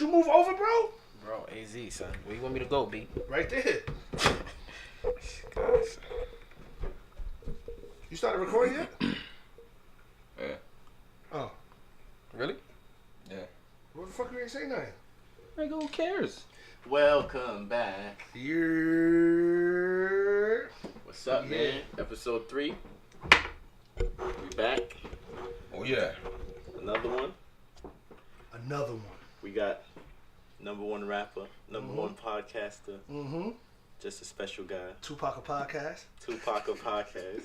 you move over, bro? Bro, AZ, son. Where you want me to go, B? Right there. Gosh. You started recording yet? Yeah. Oh. Really? Yeah. What the fuck you ain't say nothing? Nigga, who cares? Welcome back. You're... What's up, man? Episode 3. We back. Oh, yeah. Another one. Another one. We got number one rapper, number one podcaster, Mm-hmm. just a special guy. Tupac a podcast. Tupac of podcast.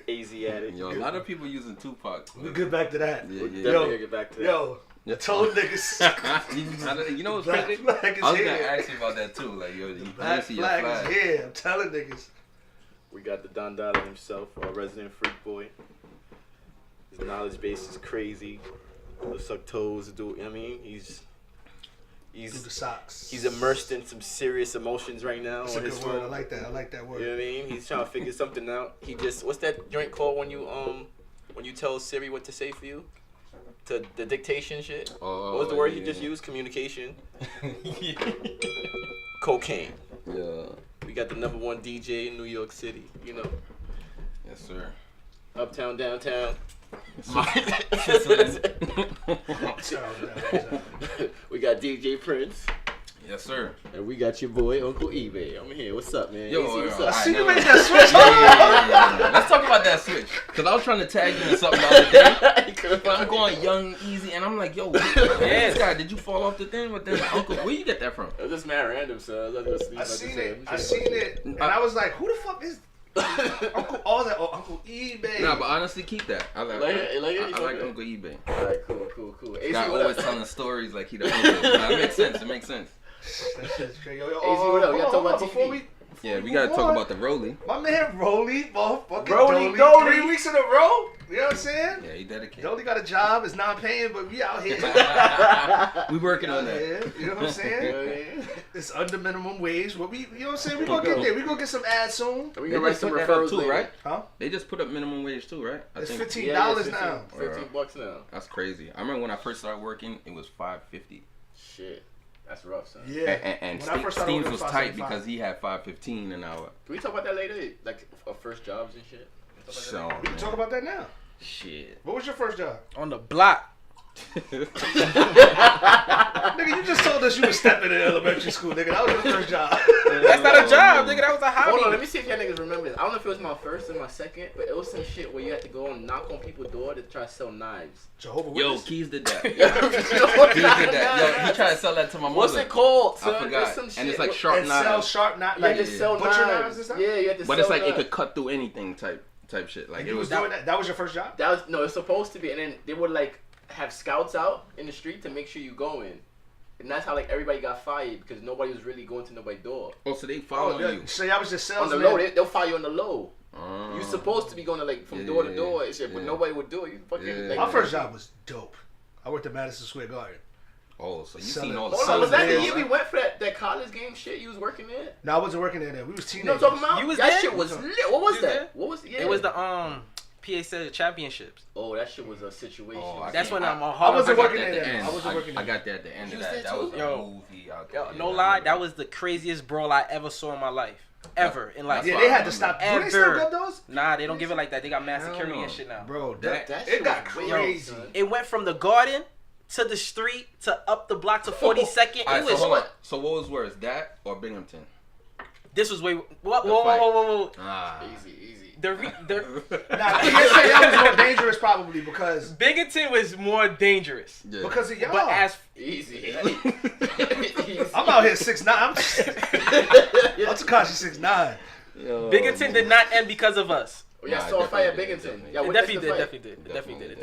AZ Addict. Yo, a lot of people using Tupac. We'll get back to that. Yeah, We'll yeah. definitely Yo, get back to that. Yo, I told niggas. You know what's Black crazy? flag is I was gonna here. ask you about that too. Like, yo, The you black see your flag flag. is here. I'm telling niggas. We got the Don Dada himself, our resident freak boy. His knowledge base is crazy. He'll suck toes, I mean, Do the socks. he's immersed in some serious emotions right now. That's on a his good word. I phone. like that. I like that You word. know what I mean? He's trying to figure something out. He just, what's that joint called when you tell Siri what to say for you? To the dictation shit. Oh, What was the word he yeah. just used? Communication. Yeah. Cocaine. Yeah. We got the number one DJ in New York City. You know, Yes, sir. uptown, downtown. We got DJ Prince. Yes, sir. And we got your boy Uncle eBay. I'm here. What's up, man? Yo, AC, what's yo, up? I see you know. make that switch. Yeah. Let's talk about that switch. Cause I was trying to tag you in something the other day. But I'm going young, easy, and I'm like, yo, this guy, did you fall off the thing? But then Uncle, where you get that from? It was just mad random, so I was like, I seen it. I seen it, and I was like, "Who the fuck is Uncle?" All that. Oh, Uncle eBay. Nah, but honestly, keep that. I like, Like it? You like it? I You like fuck with Uncle eBay. Alright, cool. AC, Guy what always up? telling stories like he the uncle. Nah, it makes sense. It makes sense. That shit's crazy. Yo, AZ, what up? We gotta talk about before TV. we. Yeah, we gotta talk about the Rolly. My man Rolly, motherfucking Rolly Dolly. Dolly. 3 weeks in a row. You know what I'm saying? Yeah, he dedicated. Dolly got a job. It's not paying, but we out here. We working on that. Yeah, you know what I'm You saying? know what I mean? It's under minimum wage. But we, you know what I'm saying? We gonna get there. We gonna get some ads soon. We They can write just some put that up referrals too, later. right? Huh? They just put up minimum wage too, right? I It's think $15 Yeah, it's now. 15 bucks now. that's crazy. I remember when I first started working, it was $5.50. Shit. That's rough, son. Yeah. And When I first started Steve's working, was it was tight $5.75. because he had $5.15 an hour. Can we talk about that later? Like first jobs and shit? Can we talk So, about We can talk about that now. shit. What was your first job? On the block. Nigga, you just told us you was stepping in elementary school, nigga. That was your first job. That's not a job, nigga. That was a that? Hold on, hobby. let me see if y'all niggas remember this. I don't know if it was my first or my second, but it was some shit where you had to go and knock on people's door to try to sell knives. Jehovah Yo, Witness. Keys did that. You Keys know what? did that. Yo, he tried to sell that to my mother. What's it called, son? I forgot. It's some And shit. it's like What- sharp And sell knives. sharp knives. You had Like, to sell butcher knives. knives and stuff? Yeah, you had to But sell it's like it knives. could cut through anything type shit. Like And it you was was doing that? That was your first job? That was no, it's supposed to be, and then they would like have scouts out in the street to make sure you go in, and that's how like everybody got fired because nobody was really going to nobody's door. Oh, so they following yeah. you. So y'all was just On the salesmen. low, they'll fire you on the low. Oh. You supposed to be going to like from Yeah, door to yeah, door and shit, but yeah. nobody would do it. You fucking Yeah. like, My first job was dope. I worked at Madison Square Garden. Oh, so you Selling- seen all the Hold on, was that the Selling year we beers. went for that college game shit? You was working there? No, I wasn't working there then. We was You know teenagers. what I'm talking about? You was that there? shit was You lit. What was was that? there? What was yeah. It was the PA Said Championships. Oh, that shit was a situation. Oh, I That's can't- when I'm on I hard. wasn't got working that at there the then. end. I wasn't working I there. got that at the end You of was that. there That was too? a Yo. movie out Yo, there. no Yeah, lie, I that remember. was the craziest brawl I ever saw in my life. Ever in life. Yeah, That's they why I had to stop. Do remember. they still Ever. got those? Nah, they don't give it like that. They got mass Hell security no. and shit now. Bro, That it shit got was wild, crazy. son. It went from the garden to the street to up the block to 42nd. All right, It so was. hold on. So what was worse, that or Binghamton? This was way. Whoa, The whoa, fight. whoa, whoa, whoa. Ah. Easy. The Nah, you can't say that was more dangerous probably because Binghamton was more dangerous. Yeah. of y'all. But as Easy. I'm out here 6'9". I'm Takashi 6'9". Yo, Binghamton did not end because of us. Oh, yeah, Nah, saw a fight at definitely, Binghamton. definitely. Yeah, It what definitely is the did, fight?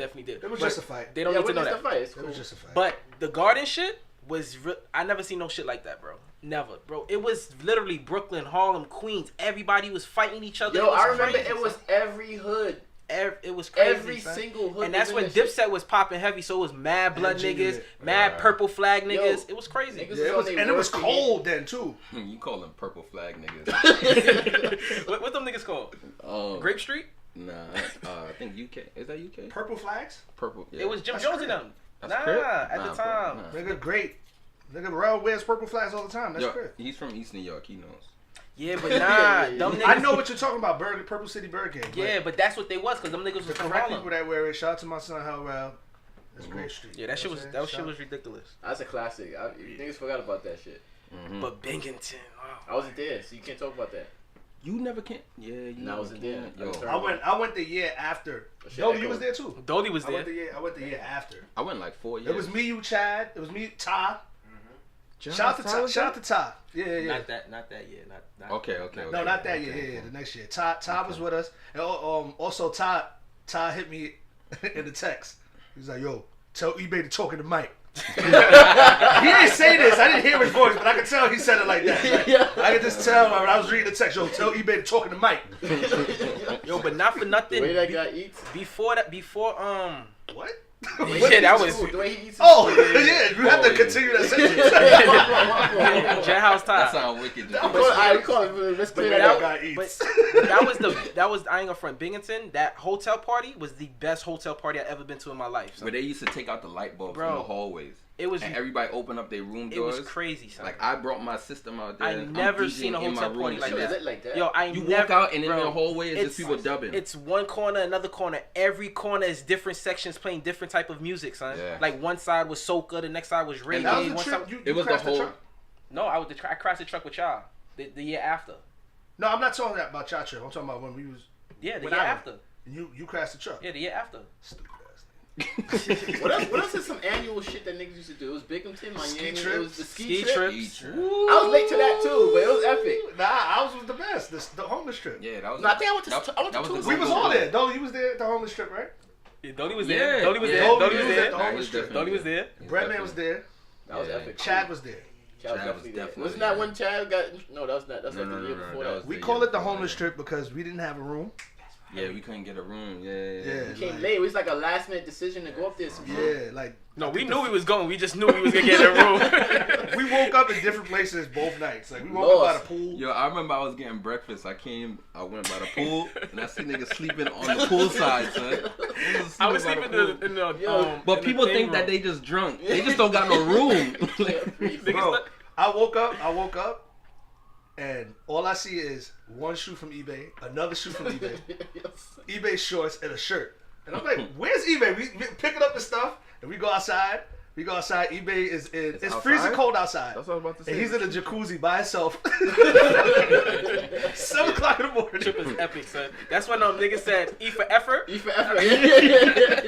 definitely did. It was But just a fight. They don't Yeah, need to know what is that. the fight? It's It cool. was just a fight. But the garden shit was. I never seen no shit like that, bro. Never, bro. It was literally Brooklyn, Harlem, Queens. Everybody was fighting each other. Yo, It was I remember crazy, it was son. every hood. It was crazy. Every son. single hood. And that's was when in that shit. Dipset was popping heavy, so it was mad blood NG niggas, unit. mad purple flag niggas. Yo, It was crazy. niggas- Yeah, it was, on and they it was work cold then too. You call them purple flag niggas. what them niggas called? Grape Street? Nah, I think UK. Is that UK? Purple flags, Purple. Yeah. It was Jim That's Jones Crip. and them. That's Nah, Crip? at Nah, the time. nah. nigga, great. Nigga, Rel wears purple flags all the time. That's great. He's from East New York. He knows. Yeah, but nah, them niggas. I know what you're talking about, Purple City Burger King. Yeah, but that's what they was, cause them niggas was the from correct Harlem. people that wear it. Shout out to my son, Howell. That's great street. Yeah, that shit was ridiculous. That's a classic. Niggas forgot about that shit. Mm-hmm. But Binghamton, I wasn't there, so you can't talk about that. You never can. Yeah, you No, I wasn't there. Yo, I went the year after. Dolly, you was there too. Dolly was there. I went the year after. I went like 4 years. It was me, you, Chad. It was me, Ty. John Shout out to Ty. Tyler? Shout out to Ty. Yeah. Not that year. Not Okay. No, not that year. Yeah, the next year. Ty was with us, and also Ty hit me in the text. He was like, "Yo, tell eBay to talk in the mic." He didn't say this. I didn't hear his voice, but I could tell he said it like that. Like, I could just tell when I was reading the text. Yo, tell eBay to talk in the mic. Yo, but not for nothing. The way that guy eats. Before What? Yeah, that was. The way he eats. Oh, yeah. You have to continue that sentence. Jailhouse Ty. That sounds wicked. I call it. Let's play that out. Guy eats. But that was I ain't gonna front. Binghamton, that hotel party was the best hotel party I've ever been to in my life. Where they used to take out the light bulbs Bro, in the hallways. It was. And everybody opened up their room It doors. was crazy, son. Like I brought my system out there. I and never I'm seen a DJing in my hotel room party and like shit. that. Is it like that? Yo, I You never, walk out and in bro, the hallway is just people dubbing. It's one corner, another corner. Every corner is different sections playing different type of music, son. Yeah. Like one side was soca, the next side was reggae. And That was the one trip. side, It was the crashed whole. truck? no, I crashed the truck with y'all the year after. No, I'm not talking about y'all trip. I'm talking about when we was. Yeah, the When year I- after. You crashed the truck. Yeah, the year after. Stupid ass What else is some annual shit that niggas used to do? It was Binghamton, Miami. Ski It was trips. the Ski trip. trips. I was late to that too, but it was epic. Nah, ours was the best. The homeless trip. Yeah, that was. No, I think I went to. that- I went that to was two. the We was all there. Dolly, you was there at the homeless trip, right? Yeah, Dolly was Yeah, there. Dolly was yeah. there. Dolly Dolly was was there. at the homeless trip. Dolly was there. Breadman was there. That was Yeah. epic. Chad was there. Chad was Chad was definitely there. definitely Wasn't that there. when Chad got? No, that was not. That's No, like no, the no, year no, before that that. was We the call year it the before homeless that. trip because we didn't have a room. Yeah, we couldn't get a room. Yeah. Yeah. We came like- late. It was like a last minute decision to go up there. Yeah, like No, we knew he was going. We just knew he was gonna get in the room. we woke up in different places both nights. Like we woke up by the pool. Yo, I remember I was getting breakfast. I went by the pool, and I see niggas sleeping on the pool side, son. I was by sleeping the pool. in the. Yo, But in the people thing think that room. they just drunk. They just don't got no room. Bro, I woke up, and all I see is one shoe from eBay, another shoe from eBay, eBay shorts, and a shirt. And I'm like, where's eBay? We picking up the stuff, and we go outside. eBay is in. It's outside? freezing cold outside. That's what I was about to say. And he's in a jacuzzi by himself. 7 o'clock in the morning. Trip is epic, son. That's when niggas said E for effort. E for effort.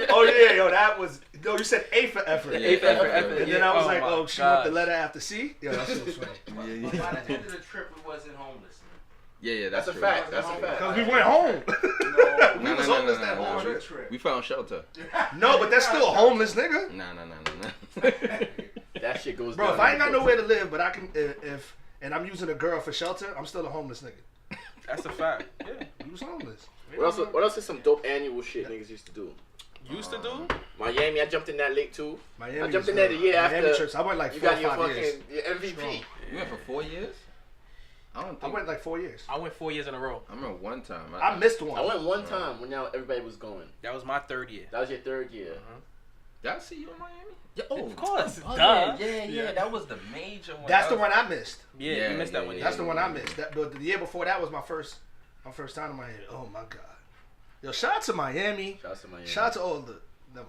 Oh yeah, yo, that was. No, you said A for effort. Yeah, A for effort. And then I was Oh like, my oh, she wrote the gosh. letter after C. Yeah, that's so funny. By the end of the trip, we wasn't homeless. Yeah, That's a true. fact. That's a fact. Because we went home. we No, was no, homeless no, that no, whole no. trip. We found shelter. No, but that's still a homeless nigga. Nah. That shit goes Bro, down. if I ain't got nowhere to live, but I can, if and I'm using a girl for shelter, I'm still a homeless nigga. That's a fact. Yeah. He was homeless. What else is some dope annual shit niggas used to do? Used to do. Miami, I jumped in that late too. Miami I jumped was in there the good. year Miami after. trips. I went like You 4 or got your 5 fucking years. your MVP. Strong. You went for 4 years? I don't I think. went like 4 years. I went 4 years in a row. I remember one time. I missed one. I went one time when now everybody was going. That was my third year. That was your third year. Did I see you in Miami? Yeah, oh, Of course. Oh, Duh. yeah. That was the major one. That's That the was- one I missed. Yeah, Yeah, you missed that yeah, one. yeah. That's the one I missed. That, but the year before that was my first time in Miami. Oh my god. Yo, shout out to Miami. Shout out to Miami. Shout out to all the. Never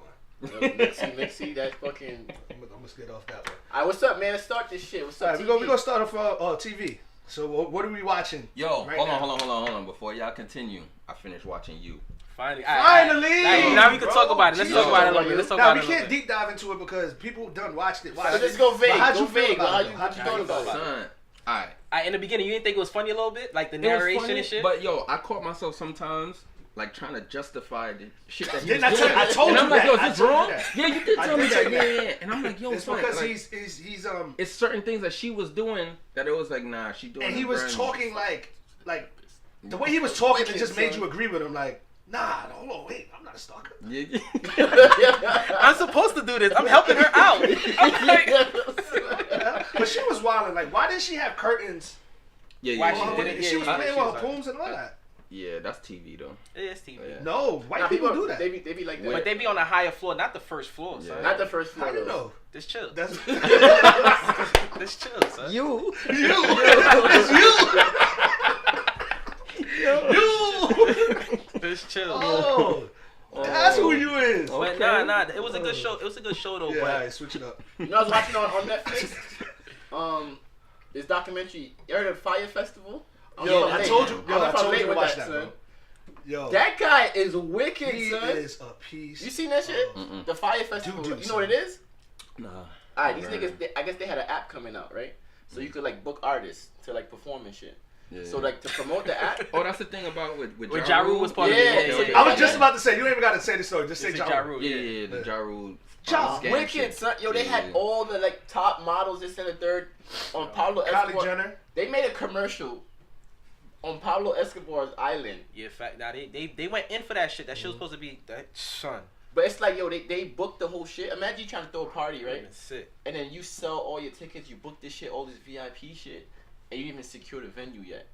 mind. Mixy, that fucking. I'm gonna get off that one. Alright, what's up, man? Let's start this shit. What's All up, right, TV? we gonna start off TV. So what are we watching? Yo, right hold now? on. Before y'all continue, I finished watching you. Finally. Finally! Now we can Bro, talk about it. Let's Jesus. talk about it a little bit. Let's talk Now about we it a can't little bit. deep dive into it because people done watched it. So just go vague. But how'd Go you feel vague. about How it? you How'd thought about it? Son, alright. In the beginning, you didn't think it was funny a little bit, like the It was narration funny, and shit. but yo, I caught myself sometimes like trying to justify the shit that he Didn't was I tell doing. you? I told and you I'm like, that. yo, I is this told you wrong? that. Yeah, you did I tell did me tell that. you Yeah, that. yeah. And I'm like, yo, It's son, because like, he's it's certain things that she was doing that it was like, nah, she doing. and it he was brand new. talking like the way he was talking, it just made you agree with him. Like, nah, hold on, wait, I'm not a stalker. Yeah. I'm supposed to do this. I'm helping her out. I'm like, But she was wilding. Like, why did she have curtains? Yeah, Why yeah, she yeah. did it? She was Yeah, playing she with was her like- poems and all that. Yeah, that's TV though. It's TV. Yeah. No, white people do that. They be like that. But they be on a higher floor, not the first floor, Yeah. son. Not the first floor. How you know? This chill. That's This chill, son. You. it's you. This chill. Oh, that's who you is. But nah, it was a good show. It was a good show though. Yeah, But all right, switch it up. You know, I was watching on Netflix. This documentary. You heard of Fire Festival? Yo, I'm I late. told you. Yo, I'm I told late you to with watch that, that, son. bro. Yo, That guy is wicked, he son. is a piece. You seen that shit? Mm-mm. The Fire Festival. Dude, You know what it is? Nah. Alright, these Right. niggas. I guess they had an app coming out, right? So you could like book artists to like perform and shit. Yeah. So like to promote the app. Oh, that's the thing about with When Ja Rule was part of Yeah, it. so I was just about to say, you ain't even got to say the story. Just say It's a Ja Ja Rule. Rule. Yeah, the Ja Rule. Ja, scam wicked, shit. son. Yo, they had Yeah. all the like top models. This and the third on Pablo Kylie Escobar. Jenner. They made a commercial on Pablo Escobar's island. Yeah, fact. Nah, they went in for that shit. That shit was supposed to be that son. But it's like, yo, they booked the whole shit. Imagine you trying to throw a party, right? Sick. And then you sell all your tickets, you book this shit, all this VIP shit, and you didn't even secure the venue yet.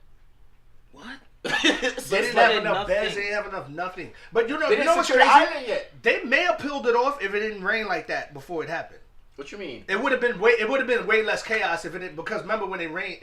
What? They It's didn't not have enough nothing. beds. They didn't have enough nothing. But you know, They you know didn't what's secure the crazy? island yet. They may have pulled it off if it didn't rain like that before it happened. What you mean? It would have been way less chaos if it didn't. Because remember when it rained,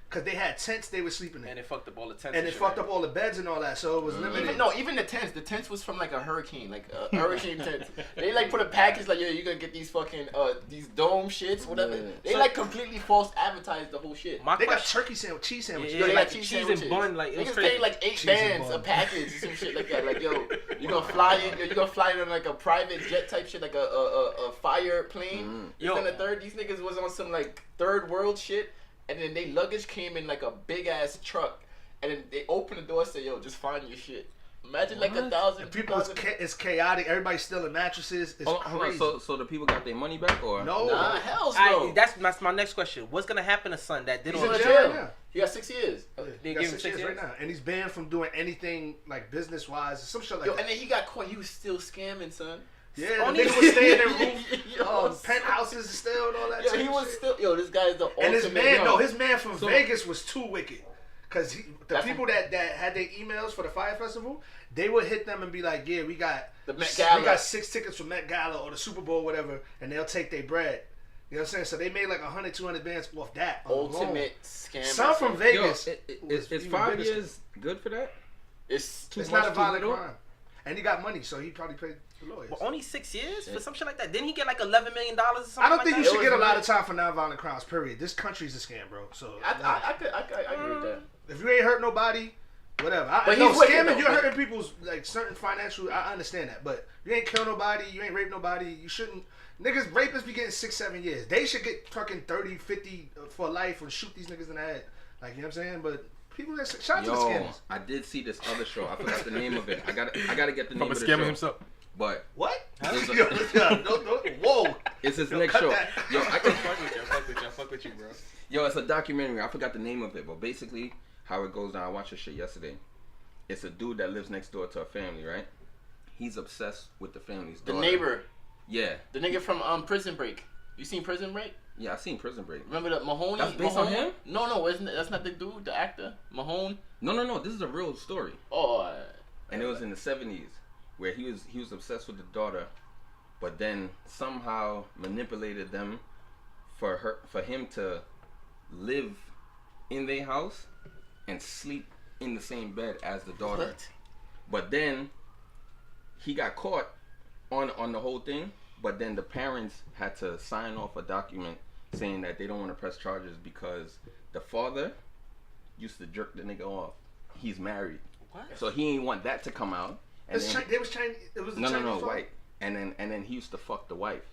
because they had tents they were sleeping in, And it fucked up all the tents. and it shit, fucked right? up all the beds and all that. So it was limited. Even the tents. The tents was from like a hurricane, like a hurricane tent. They like put a package like, yo, you gonna get these fucking these dome shits, whatever. Yeah. They So- like completely false advertised the whole shit. My They got question. turkey sandwich, cheese sandwiches. Yeah, Yo, they like got cheese cheese and sandwiches. bun, like, it was niggas crazy. paid like 8 Cheese and bands a bun. package or some shit like that. Like, yo, you gonna fly in? You gonna fly in on like a private jet type shit, like a fire plane. Yo. Then the third, these niggas was on some like third world shit, and then they luggage came in like a big ass truck, and then they opened the door and said, yo, just find your shit. Imagine like 1,000 People, it's chaotic. Everybody's stealing mattresses. It's Hold on, crazy. so the people got their money back or No. Nah, hell's I, no. that's my next question. What's gonna happen to son that did He's all in this? jail jail. right now. He got 6 years. They He got give him 6 6 years right years? now, and he's banned from doing anything like business wise, some shit like Yo, that. and then he got caught. He was still scamming, son. Yeah, the Only- nigga was staying in Yo, roof, penthouses still and all that. Yo, type he of was shit. still. Yo, this guy is the ultimate. And his man, yo. no, his man from So- Vegas was too wicked. Cause the That's people that had their emails for the Fire Festival, they would hit them and be like, "Yeah, we got The Met Gala. we got 6 tickets for Met Gala or the Super Bowl, or whatever," and they'll take their bread. You know what I'm saying? So they made like 100, 200 bands off that. alone. ultimate scammer. Some from son. Vegas. Yo, is even 5 bigger years good for that? It's Too It's much, not a too violent little? crime, and he got money, so he probably paid the lawyers. Well, only 6 years for some shit like that. Didn't he get like $11 million or something? I don't like think that? you should It get a was lot of time for non-violent crimes. Period. This country's a scam, bro. So I agree with that. if you ain't hurt nobody, whatever. I But know he's wicked, scamming, though, you're but- hurting people's like certain financial. I understand that, but you ain't kill nobody, you ain't rape nobody. You shouldn't. Niggas rapists be getting 6, 7 years. They should get fucking 30, 50 for life or shoot these niggas in the head. Like, you know what I'm saying? But people that shout out to the Yo, scammers. I did see this other show. I forgot the name of it. I gotta get the name From a of the scammer show. himself. But What? It's a- Yo, whoa. it's his Yo, next cut show. that. Yo, I can, Fuck with you, bro. Yo, it's a documentary. I forgot the name of it, but basically how it goes down. I watched this shit yesterday. It's a dude that lives next door to a family, right? He's obsessed with the family's The daughter. neighbor, Yeah, the nigga from Prison Break. You seen Prison Break? yeah. I seen Prison Break. Remember that Mahoney? That's based on Mahone? him? No, isn't it, that's not the dude, the actor, Mahone. No. This is a real story, Oh, and it was in the '70s where he was obsessed with the daughter, but then somehow manipulated them for him to live in their house and sleep in the same bed as the daughter. what? But then he got caught on the whole thing. But then the parents had to sign off a document saying that they don't want to press charges because the father used to jerk the nigga off. He's married, What? so he ain't want that to come out. And then, They was Chinese. It was a no, Chinese no, father? white. And then he used to fuck the wife.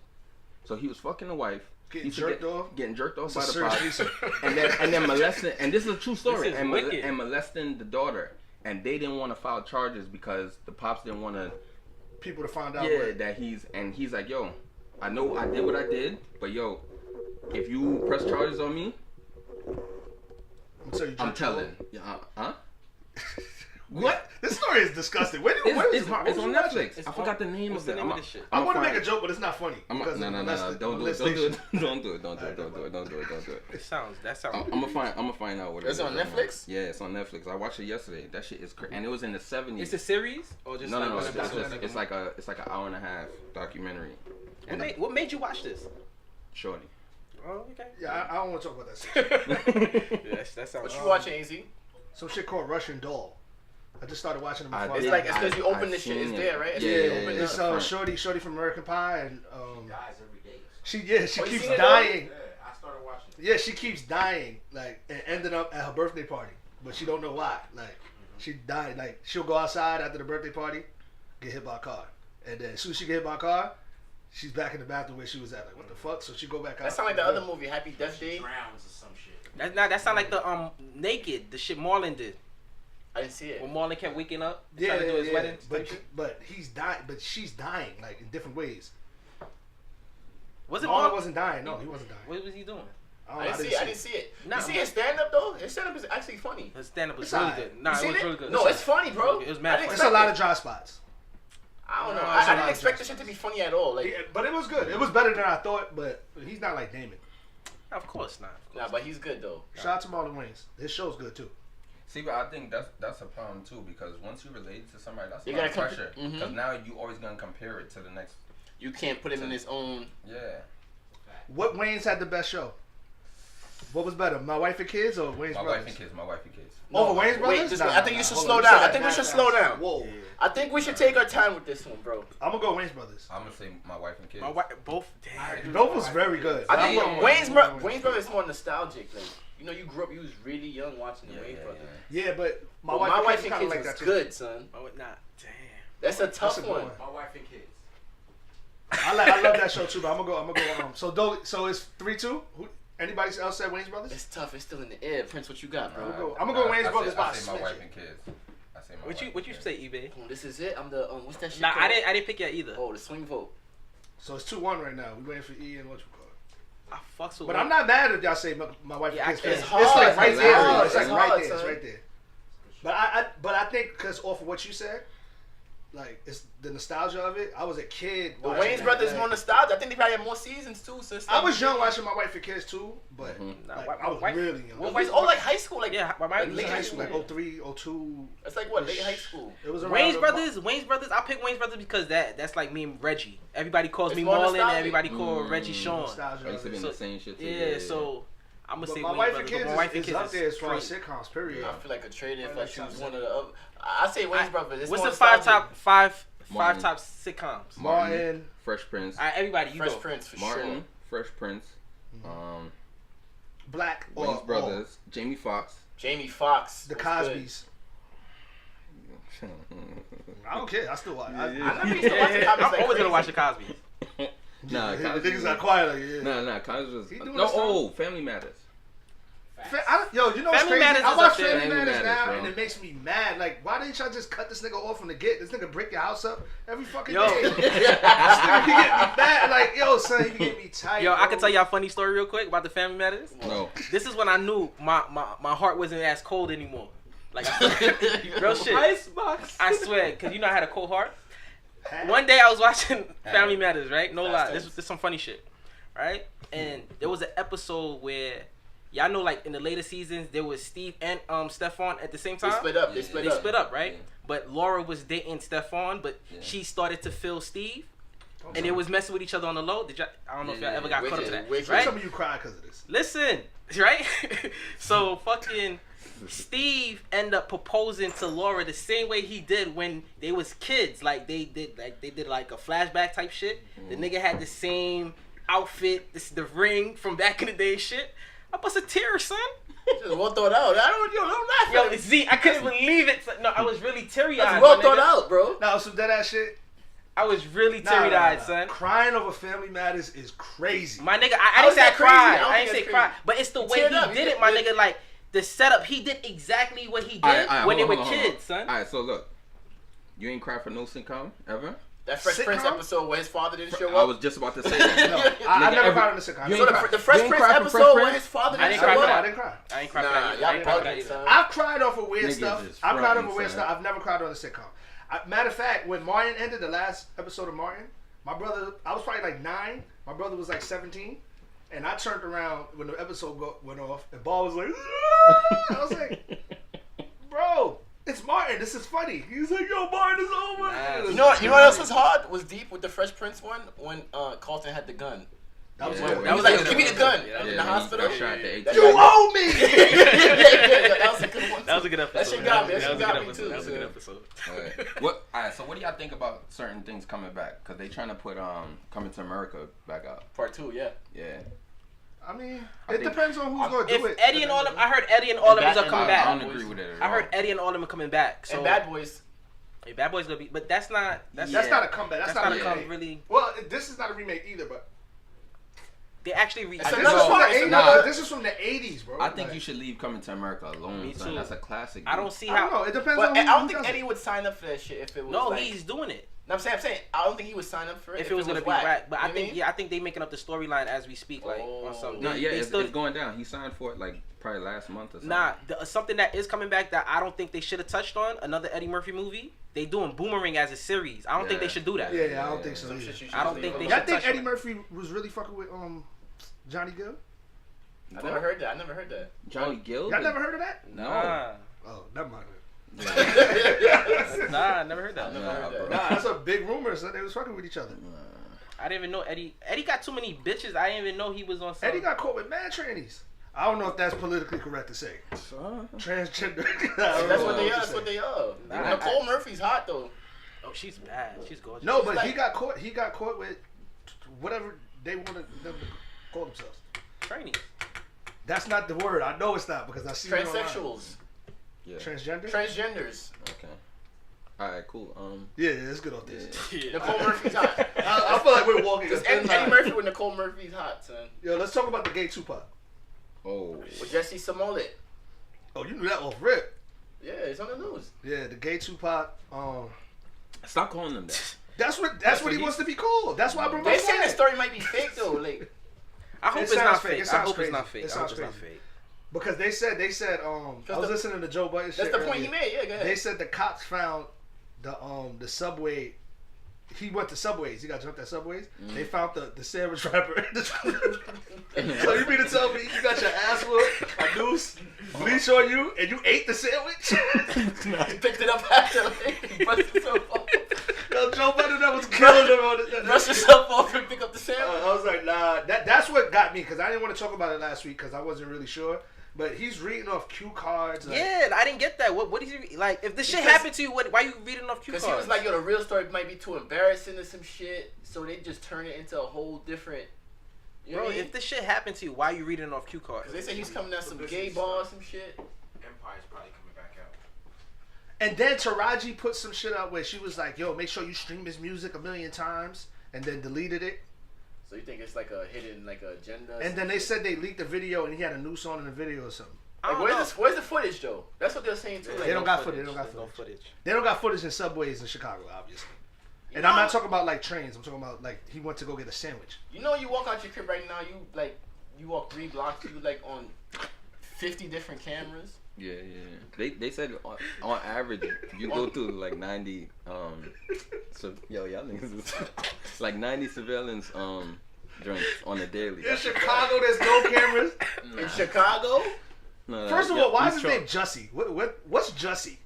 So he was fucking the wife. Getting He used to jerked off? Getting jerked off It's a by the serious pops. reason. and then molesting. And this is a true story. This is and, wicked. and molesting the daughter. And they didn't want to file charges because the pops didn't want to. People to find out. Yeah, where. that he's like, yo, I know I did what I did, but yo, if you press charges on me, So you I'm jerked telling. off? Yeah, huh? What? This story is disgusting. Where is It's it? on Netflix. It's I forgot the name What's of the it. name of this shit? I want to make a joke, but it's not funny. No, because no, of no, molest- don't do it. molestation. Don't do it. Don't do it. Don't do it. Don't do it. Don't do it. It sounds. That sounds. I'm gonna find out what it is. Is it on right now. Netflix? Yeah, it's on Netflix. I watched it yesterday. That shit is crazy, and it was in the 70s. It's a series or just no, like no, one it's, episode? it's like an hour and a half documentary. What made you watch this? Shorty. Oh, okay. Yeah, I don't want to talk about that shit. Yes, that sounds. What you watching, AZ? Some shit called Russian Doll. I just started watching it I before. did. It's like it's because you open I've the shit. It's seen there, it. right? It's Yeah, there, you yeah, open yeah. it It's up. Shorty from American Pie, and Dies every day. she Oh, you keeps seen it, dying. Yeah, I started watching it. Yeah, she keeps dying, like, and ended up at her birthday party, but she don't know why. Like, she died. Like, she'll go outside after the birthday party, get hit by a car, and then as soon as she get hit by a car, she's back in the bathroom where she was at. Like, what the fuck? So she go back out. That sound like the other movie, Happy Death Day. Drowns or some shit. That sound like the Naked, the shit Marlon did. I didn't see it. When Marlon kept waking up, Yeah, trying to do his yeah, wedding. but he's dying. But she's dying, like in different ways. Was it Marlon Marlon? wasn't dying. No, he wasn't dying. What was he doing? I I didn't see it. Nah, You see his stand up though? His stand up is actually funny. His stand up was It's really alright. good. Nah, You it seen was really good. No, it's funny, bro. It was I mad didn't funny. It's a expect lot it. of dry spots. I don't know. No, I it's a didn't lot expect of the shit to be funny at all. Like, Yeah, but it was good. It was better than I thought. But he's not like Damon. Of course not. nah, but he's good though. Shout out to Marlon Wayans. His show's good too. See, but I think that's a problem too, because once you relate to somebody, that's a You lot of gotta pressure. mhm. Because now you always gonna compare it to the next. You can't put him in his own. Yeah. What Wayans had the best show? What was better, My Wife and Kids or Wayans My Brothers? wife and kids. My wife and kids. Over Wayans Brothers? Wait, just, Nah, I think you should hold slow on. down. You I said think we that should fast. slow down. Whoa. I think we should take our time with this one, bro. I'm gonna go Wayans Brothers. I'm gonna say my wife and kids. My wife, both. Damn. Both was very good. I think I'm going Wayne's Brothers is more nostalgic. Like, you know, you grew up, you was really young watching the Yeah, Wayne's yeah, Brothers. yeah. Yeah, but My wife and kinda kids like was that too. good, son. Oh, nah. Damn. That's a That's tough a good one. one. My wife and kids. I love that show too, but I'm gonna go. So it's 3-2. Anybody else said Wayans Brothers? It's tough. It's still in the air. Prince, what you got, bro? I'm gonna go Wayans I Brothers say, by I say my smidgen. wife and kids. I say my wife What you and say, kids. eBay? Oh, this is it. I'm the what's that shit? Nah, called? I didn't pick yet either. Oh, the swing vote. So it's 2-1 right now. We waiting for E and what you call it. I fucks with. But I'm not mad if y'all say my wife Yeah, and kids. it's It's hard. like right It's there. hard. It's like It's right hard, there. It's son. right there. But I think because off of what you said, like it's the nostalgia of it. I was a kid. The watching Wayne's that, Brothers like- more nostalgia. I think they probably had more seasons too. So I was young watching My Wife and Kids too, but Nah, like, why- I was why- really young. what It It was all like high school. Like Yeah, my like was late in high high school, school. like 03, 02. It's like what late high school. It was around Wayne's the- Brothers. I pick Wayne's Brothers because that's like me and Reggie. Everybody calls It's me more Marlon, and nostalgic. everybody call Reggie Sean. Nostalgia I used to be in of So- it. the same shit too. Yeah, so I'm gonna But say My Wayne's Wife Brothers. and but Kids my wife and is kids up there as far crazy. as sitcoms. Period. I feel like a trade if I Like choose something. one of the other. I say Wayne's Brothers. It's What's more the five nostalgic. five Martin. top sitcoms? Martin. Fresh Prince. All right, everybody, you Fresh go. Prince for Martin. sure. Fresh Prince. Black or Wayne's Brothers. Jamie Foxx. Jamie Foxx. The was Cosbys. I don't care. I still watch. good. I never used to watch the Yeah, Cosby's I'm like always gonna watch crazy. the Cosby. Nah, the Cosby niggas was- got quiet. Like, yeah. Nah, Cosby was He doing no. his time. Oh, Family Matters. Yo, you know what's Family crazy? Matters I is watch up there. Family Family Matters Matters, now, bro. and it makes me mad. Like, why didn't y'all just cut this nigga off from the get? This nigga break your house up every fucking Yo. day. This nigga be getting me mad. Like, yo, son, he be getting me tight. Yo, I bro. can tell y'all a funny story real quick about the Family Matters. No. This is when I knew my heart wasn't as cold anymore. Like, real shit. Icebox. I swear, because you know I had a cold heart. One day I was watching Family Matters, right? No lie. This is some funny shit, right? And there was an episode where, y'all know, like, in the later seasons, there was Steve and Stefan at the same They time. split up. They Yeah. split They up. split up, right? Yeah. But Laura was dating Stefan, but Yeah. she started to feel Steve. And they was messing with each other on the low. I don't know if y'all Yeah, ever got caught up to wicked, that, wicked. right? Some of you cry because of this. Listen, right? So fucking Steve ended up proposing to Laura the same way he did when they was kids. Like they did like a flashback type shit. The nigga had the same outfit, the ring from back in the day shit. I bust a tear, son. Just well thought out. Don't laugh. Yo, Z, I couldn't believe it. No, I was really teary-eyed. That's well my thought nigga. out, bro. Now, some dead ass shit. I was really Nah, teary-eyed, nah. son. Crying over Family Matters is crazy. My nigga, I How didn't is say I that crazy? cried. I don't I didn't think say that's cry. crazy. But it's the way Teared he up. did it, my nigga. Like, the setup, he did exactly what he did Alright, when they hold were on. kids, son. Alright, so look. You ain't cried for no sitcom ever? That Fresh Prince Sitcom? episode where his father didn't show I up. was just about to say that. No, I Nigga, never every- cried on the sitcom. you So ain't the, cry- the Fresh you ain't Prince cry for episode Fresh where Prince? his father I didn't didn't show cry for up. that. I didn't cry. I ain't cry for Nah, that either. I y'all ain't cry for that bugging, either. son. I've cried off of weird Niggas stuff. is I've cried fronting, over weird son. stuff. I've never cried on a sitcom. Matter of fact, when Martin ended, the last episode of Martin, my brother, I was probably like 9. My brother was like 17. And I turned around when the episode went off, and Ball was like, "Ah!" I was like, bro, it's Martin. This is funny. He's like, yo, Martin is over. Nah, It was- You know what else was hard? Was deep with the Fresh Prince one when Carlton had the gun. That was Yeah, good. when He was he like, was "Give me the gun." Yeah, in Yeah, the when he hospital. got shot at the That- You owe me. that was a good one. That was a good episode. That shit got me. That That shit was a got good me episode. too. That was a good so. episode. Alright. What? Alright. So what do y'all think about certain things coming back? Cause they trying to put Coming to America back out. Part 2, yeah. Yeah. I mean, I it think- depends on who's going to do If it. Eddie and all them, I heard Eddie and all of them are coming I back. don't agree with it. At I heard all. Eddie and all of them are coming back. So And Bad Boys. hey, Bad Boys gonna be, but that's not. That's yeah. not a comeback. That's, not, a come remake. really. Well, this is not a remake either, but They actually. It's this is, another from the part. 80s, Nah. this is from the 80s, bro. I think Like, you should leave Coming to America alone, Me son. too. That's a classic. I dude. don't see I don't how. know. It depends But on I who don't think does Eddie it. would sign up for that shit if it was No, like... he's doing it. No, I'm saying I don't think he would sign up for it If it was gonna be whack. whack, but You I know think what I think they making up the storyline as we speak, like or something. No, yeah, They it's, still- it's going down. He signed for it like probably last month or something. Nah, something that is coming back that I don't think they should have touched on. Another Eddie Murphy movie. They doing Boomerang as a series. I don't think they should do that. Yeah, I don't think so Some either. shit you I don't should think leave they Y'all alone. should think touch Eddie on it. Murphy was really fucking with Johnny Gill? I never heard that. I never heard that. Johnny Gill. Y'all never heard of that? No. Nah, Oh, never mind. nah, I never heard that. I never Nah, heard that. bro. Nah, that's a big rumor. So they was fucking with each other. I didn't even know Eddie. Eddie got too many bitches. I didn't even know he was on. Some... Eddie got caught with mad trannies. I don't know if that's politically correct to say. Transgender. I don't That's know what they to are. That's say. what they are. Nah, Nicole Murphy's hot though. Oh, she's bad. She's gorgeous. No, but like- he got caught. He got caught with whatever they wanted them to call themselves. training. That's not the word. I know it's not because I see it online. Transsexuals. Yeah. Transgender. Transgenders. Okay. All right. Cool. Yeah, it's good off this. Yeah. Nicole Murphy's hot. I feel like we're walking. Because a thin Eddie line. Murphy with Nicole Murphy's hot, son. Yo, let's talk about the gay Tupac. Oh. With Jesse Smollett. Oh, you knew that off rip. Yeah, it's on the news. Yeah, the gay Tupac. Stop calling them that. That's what he wants to be called. That's why I brought my They saying the flag. story might be fake though. Like, I hope It it's sounds not fake. It fake. I sounds hope crazy. it's not fake. It I hope sounds it's not crazy. fake. Because they said I was listening to Joe Budden shit that's the point earlier. he made. Yeah, go ahead. They said the cops found the subway. He went to Subways. He got jumped at Subways. They found the sandwich wrapper. So you mean to tell me you got your ass whooped, a noose, bleach on you, and you ate the sandwich? He picked it up after. Like, brushed himself off. Yo, Joe Budden that was killing him on it. Brushed himself off and pick up the sandwich. I was like, nah. That's what got me because I didn't want to talk about it last week because I wasn't really sure. But he's reading off cue cards. Like, Yeah, I didn't get that. What is he like? If this shit Because- happened to you, why you reading off cue Because cards? he was like, yo, the real story might be too embarrassing or some shit. So they just turn it into a whole different. You know bro, what I mean? if this shit happened to you, why you reading off cue cards? Because they say he's coming out some gay bars, some shit. Empire's probably coming back out. And then Taraji put some shit out where she was like, yo, make sure you stream his music 1,000,000 times. And then deleted it. So you think it's like a hidden like agenda? And then they said they leaked the video and he had a noose on in the video or something. I Like, don't know. where's the footage though? That's what they're saying too. Like, They don't got footage. They don't got There's no footage. footage. They don't got footage in subways in Chicago, obviously. And You I'm know- not talking about like trains. I'm talking about like he went to go get a sandwich. You know, you walk out your crib right now. You walk 3 blocks. You like on 50 different cameras. Yeah. They said on average you go through like 90 so y'all niggas is like 90 surveillance joints on a daily. In Chicago, there's no cameras. In Chicago, No, First of yeah, all, why is East his name Trump. Jussie? What's Jussie?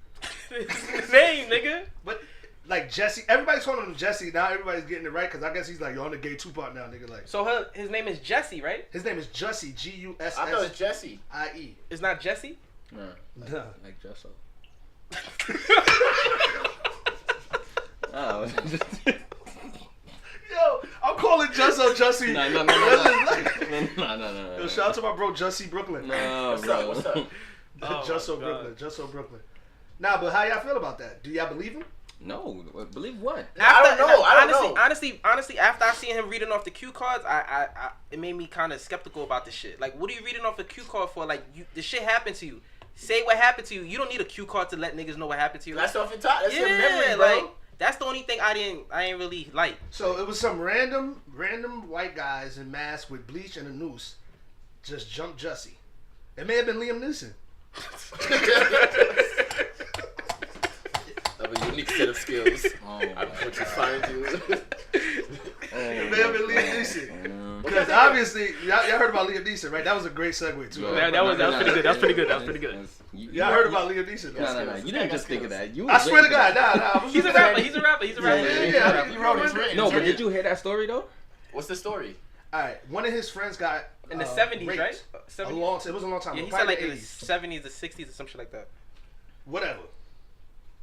His name, nigga. But like Jesse, everybody's calling him Jesse. Now everybody's getting it right because I guess he's like, yo, I'm the gay Tupac now, nigga. Like So his name is Jesse, right? his name is Jussie, Gussie. I thought it was Jesse. It's not Jesse. Nah, No. like Jesso. Oh, Yo, I'm calling Jusso Jussie. no. Yo, shout out to my bro Jussie Brooklyn. No, What's bro. up? What's up? Oh, Jusso my Brooklyn. God. Jusso Brooklyn. Nah, but how y'all feel about that? Do y'all believe him? No, believe what? I don't know. I don't know. Honestly, after I seen him reading off the cue cards, I it made me kind of skeptical about the shit. Like, what are you reading off a cue card for? Like, the shit happened to you. Say what happened to you. You don't need a cue card to let niggas know what happened to you. That's off your top. That's your yeah, memory, bro. like That's the only thing I didn't really like. So it was some random white guys in masks with bleach and a noose just jumped Jussie. It may have been Liam Neeson. Of a unique set of skills. Oh, I put you find you. It may have been Liam Neeson. Because obviously, y'all heard about Liam Neeson, right? That was a great segue too. That was pretty good. That was pretty good. That was pretty good. Y'all heard about Liam Neeson? No. You didn't just think of that. You I swear to God, nah. He's a rapper. He's a rapper. Yeah. He wrote it. No, but did you hear that story though? What's the story? All right, one of his friends got In the 70s, raped. right? It was a long time Yeah, ago. he said Probably like the in the 80s. 70s or 60s or some shit like that. Whatever.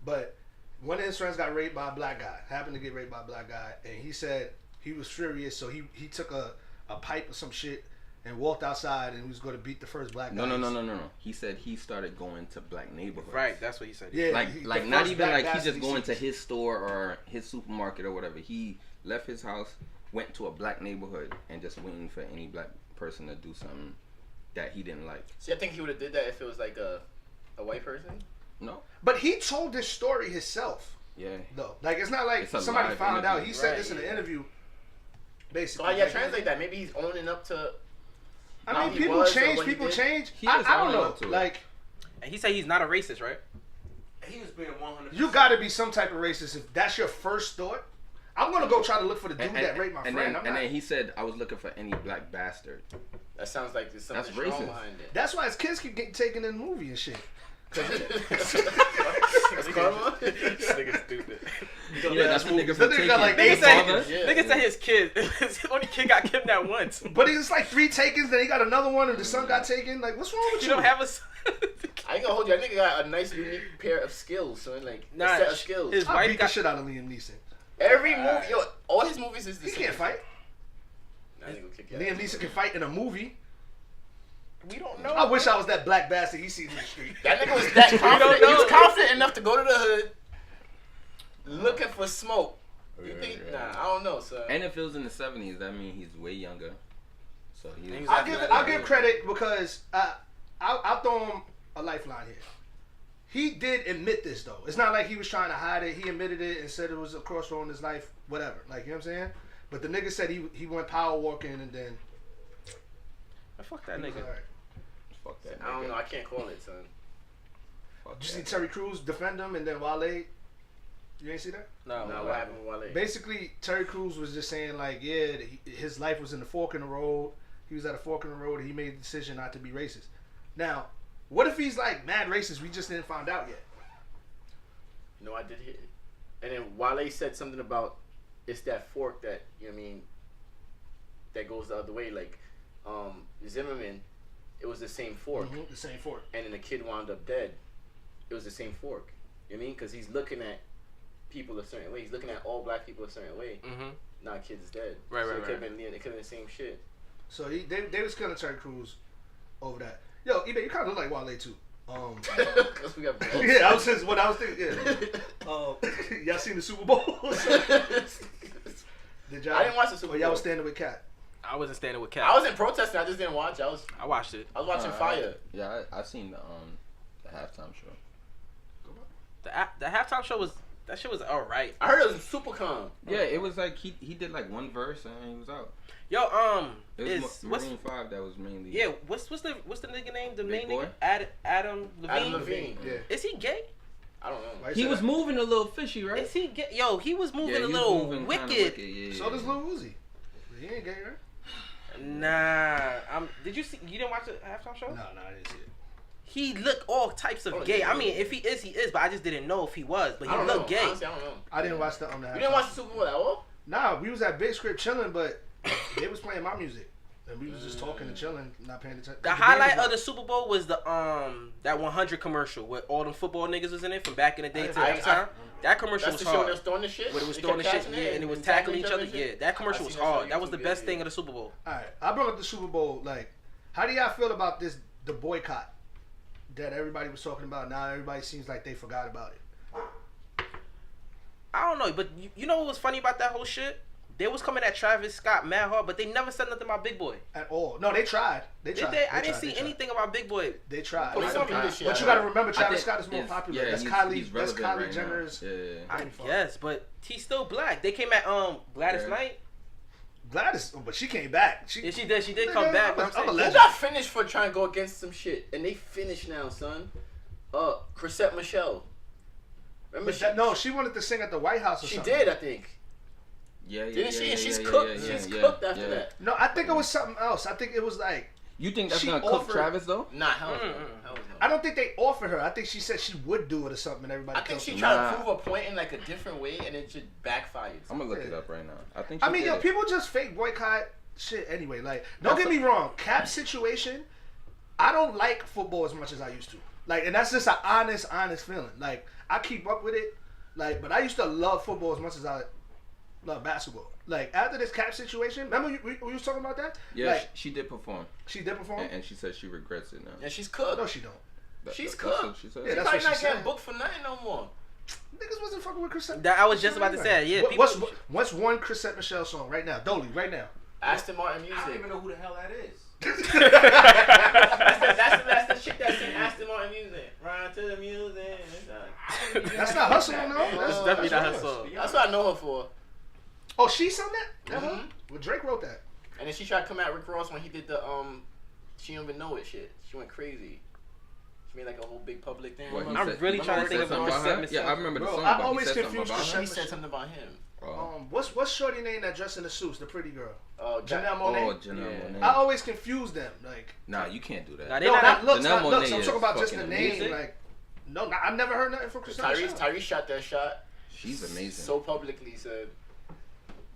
But one of his friends got raped by a black guy. Happened to get raped by a black guy, and he said he was furious, so he took a pipe or some shit and walked outside and he was going to beat the first black guy. No. He said he started going to black neighborhoods. Right, that's what he said. Yeah, Like the not first even black like guy he's just he going sees. to his store or his supermarket or whatever. He left his house, went to a black neighborhood, and just waiting for any black person to do something that he didn't like. See, I think he would have did that if it was like a white person. No. But he told this story himself, Yeah. though. Like, it's not like It's a somebody live found out. interview. He said Right, this in an yeah. interview, So basically. how you translate that? Maybe he's owning up to. I how mean, he people was or change. what he People did. change. He I is don't owning know. up to it. Like, And he said he's not a racist, right? He was being 100%. you got to be some type of racist if that's your first thought. I'm gonna go try to look for the dude that raped my friend. Then he said, I was looking for any black bastard. That sounds like there's something That's strong racist. behind it. That's why his kids keep getting taken in the movie and shit. That's karma. This nigga stupid. Yeah, that's what niggas That are nigga taking. got like Nigga eight said, fathers. Yeah. nigga said his kid, his only kid got kidnapped once. But it's like 3 takings, then he got another one, and the son got taken. Like, what's wrong with You you? don't have a son. I ain't gonna hold you. That nigga got a nice, unique pair of skills. So like Nah, a set of skills. his I wife beat the got shit out of Liam Neeson. Every movie, yo, all his movies is the He same. can't fight. Nah, nigga will kick your Liam ass. Neeson can fight in a movie. We don't know. I wish I was that black bastard he sees in the street. That nigga was that confident. don't He was know. confident enough to go to the hood, looking for smoke. You think? Nah, I don't know, son. And if it was in the 70s, that means he's way younger. So he was I'll give credit because I'll throw him a lifeline here. He did admit this though. It's not like he was trying to hide it. He admitted it and said it was a crossroad in his life, whatever. Like, you know what I'm saying? But the nigga said he went power walking and then Fuck that he was nigga. alright. Fuck that. I don't nigga. know. I can't call it, son. Fuck Did you see that. Terry Crews defend him and then Wale? You ain't see that? No, Nah, what happened with Wale? Basically, Terry Crews was just saying like, yeah, his life was in the fork in the road. He was at a fork in the road. And he made the decision not to be racist. Now, what if he's like mad racist? We just didn't find out yet. No, I did hear it. And then Wale said something about it's that fork that, you know what I mean, that goes the other way. Like, Zimmerman, it was the same fork. Mhm, the same fork. And then the kid wound up dead. It was the same fork. You know what I mean? Because he's looking at people a certain way. He's looking at all black people a certain way. Mm-hmm. Now kid's dead. Right, so right, it could have right. been, it could have been the same shit. So they was killing Terry Crews over that. Yo, eBay, you kind of look like Wale too. Because we got balls. Yeah, I was just what I was thinking. Yeah. Y'all seen the Super Bowl? Did y'all? I didn't watch the Super Or y'all was Bowl. standing with Cat. I wasn't standing with I Cat. wasn't protesting. I just didn't watch. I watched it. I was watching Fire. Yeah, I seen the halftime show. The halftime show was that shit was alright. I heard it was super calm. Yeah, it was like he did like one verse and he was out. Yo, It is was what's Maroon 5 that was mainly. yeah what's the nigga name? The Big main Boy? nigga Adam Levine. Adam Levine. Yeah. Is he gay? I don't know. Why He say was that? moving a little fishy, right? Is he gay? Yo, he was moving Yeah, a he was little moving wicked. kinda yeah. So does Lil Uzi. He ain't gay, right? Nah, did you see? You didn't watch the halftime show? No, I didn't see it. He looked all types of Oh, gay. yeah. I mean, if he is, he is. But I just didn't know if he was. But I he don't looked know. gay. Honestly, I don't know. I didn't watch the You didn't watch the Super Bowl at all? Nah, we was at Big Script chilling, but they was playing my music, and we was just talking and chilling, not paying attention. The highlight of the Super Bowl was the that 100 commercial where all them football niggas was in it from back in the day to I- this time. That commercial That's was the show hard. that was throwing the shit? When it was They throwing the kept shit, catching yeah, and it was tackling each other. and Yeah, shit? that commercial I was seen that shit hard. on That was the YouTube, best yeah. thing of the Super Bowl. All right, I brought up the Super Bowl. Like, how do y'all feel about the boycott that everybody was talking about? Now everybody seems like they forgot about it. I don't know, but you know what was funny about that whole shit? They was coming at Travis Scott mad hard, but they never said nothing about Big Boy. At all. No, they tried. They Did tried. they? I They didn't tried. see They tried. anything about Big Boy. They tried. Put some I- English shit But out you there. got to remember, Travis think Scott is more it's- popular. yeah, That's he's Kylie. That's relevant Kylie right now. Jenner's. Yeah. I guess, but he's still black. They came at Gladys Yeah. Knight. Gladys, but she came back. Yeah, she did. She did Nigga, come back. I'm a- but I'm a I'm saying- Who legend. got finished for trying to go against some shit? And they finished now, son. Chrisette Michelle. Remember But that, no, she wanted to sing at the White House or she something. did, I think. Yeah, yeah, Didn't yeah, she? yeah, And she's yeah, cooked. yeah, She's yeah, cooked after yeah. that. No, I think it was something else. I think it was like, You think that's She gonna cook offered- Travis though? Nah, hell no. Mm-mm. Hell no. I don't think they offered her. I think she said she would do it or something, and everybody. I think she killed tried Nah. to prove a point in like a different way, and it just backfired. I'm gonna look Yeah. it up right now. I think. I she mean, did yo, it. people just fake boycott shit anyway. Like, don't That's get me wrong, Cap situation. I don't like football as much as I used to. Like, and that's just an honest feeling. Like, I keep up with it. Like, but I used to love football as much as I love basketball. Like, after this Cap situation, remember we was talking about that? Yeah, Like, she did perform, she did perform. and she said she regrets it now. Yeah, she's cooked. No, she don't. She's That's what cooked. she said. Yeah, She's that's probably what not she getting said. booked for nothing no more. Niggas wasn't fucking with Chris. That I was just about to say that. Yeah, people. What's one Chrisette Michelle song right now? Dolly, right now. Aston Martin I don't music. even know who the hell that is. That's the chick that sing Aston Martin music. Run to the music. That's not her song, no. That's definitely not her yours. song. That's what I know her for. Oh, she sung that? That her? Mhm. Well, Drake wrote that. And then she tried to come at Rick Ross when he did the she don't even know it shit. She went crazy. She made like a whole big public thing. What, he I'm said- really he trying to said think of something a about her? Chrisette Yeah, I Michelle. remember the Bro, song. I but he always said something confuse about the her? She said something about him. Oh. What's shorty name that dressed in the suits? The pretty girl. Janelle Oh, Monáe. Janelle Yeah. Monáe. I always confuse them. Like, Nah, you can't do that. Nah, they no, not- not looks, Janelle not looks. Monáe I'm is talking about just the fucking name. amazing. Like, no, I've never heard nothing from Chrisette Michelle. Tyrese shot that shot. She's amazing. So publicly said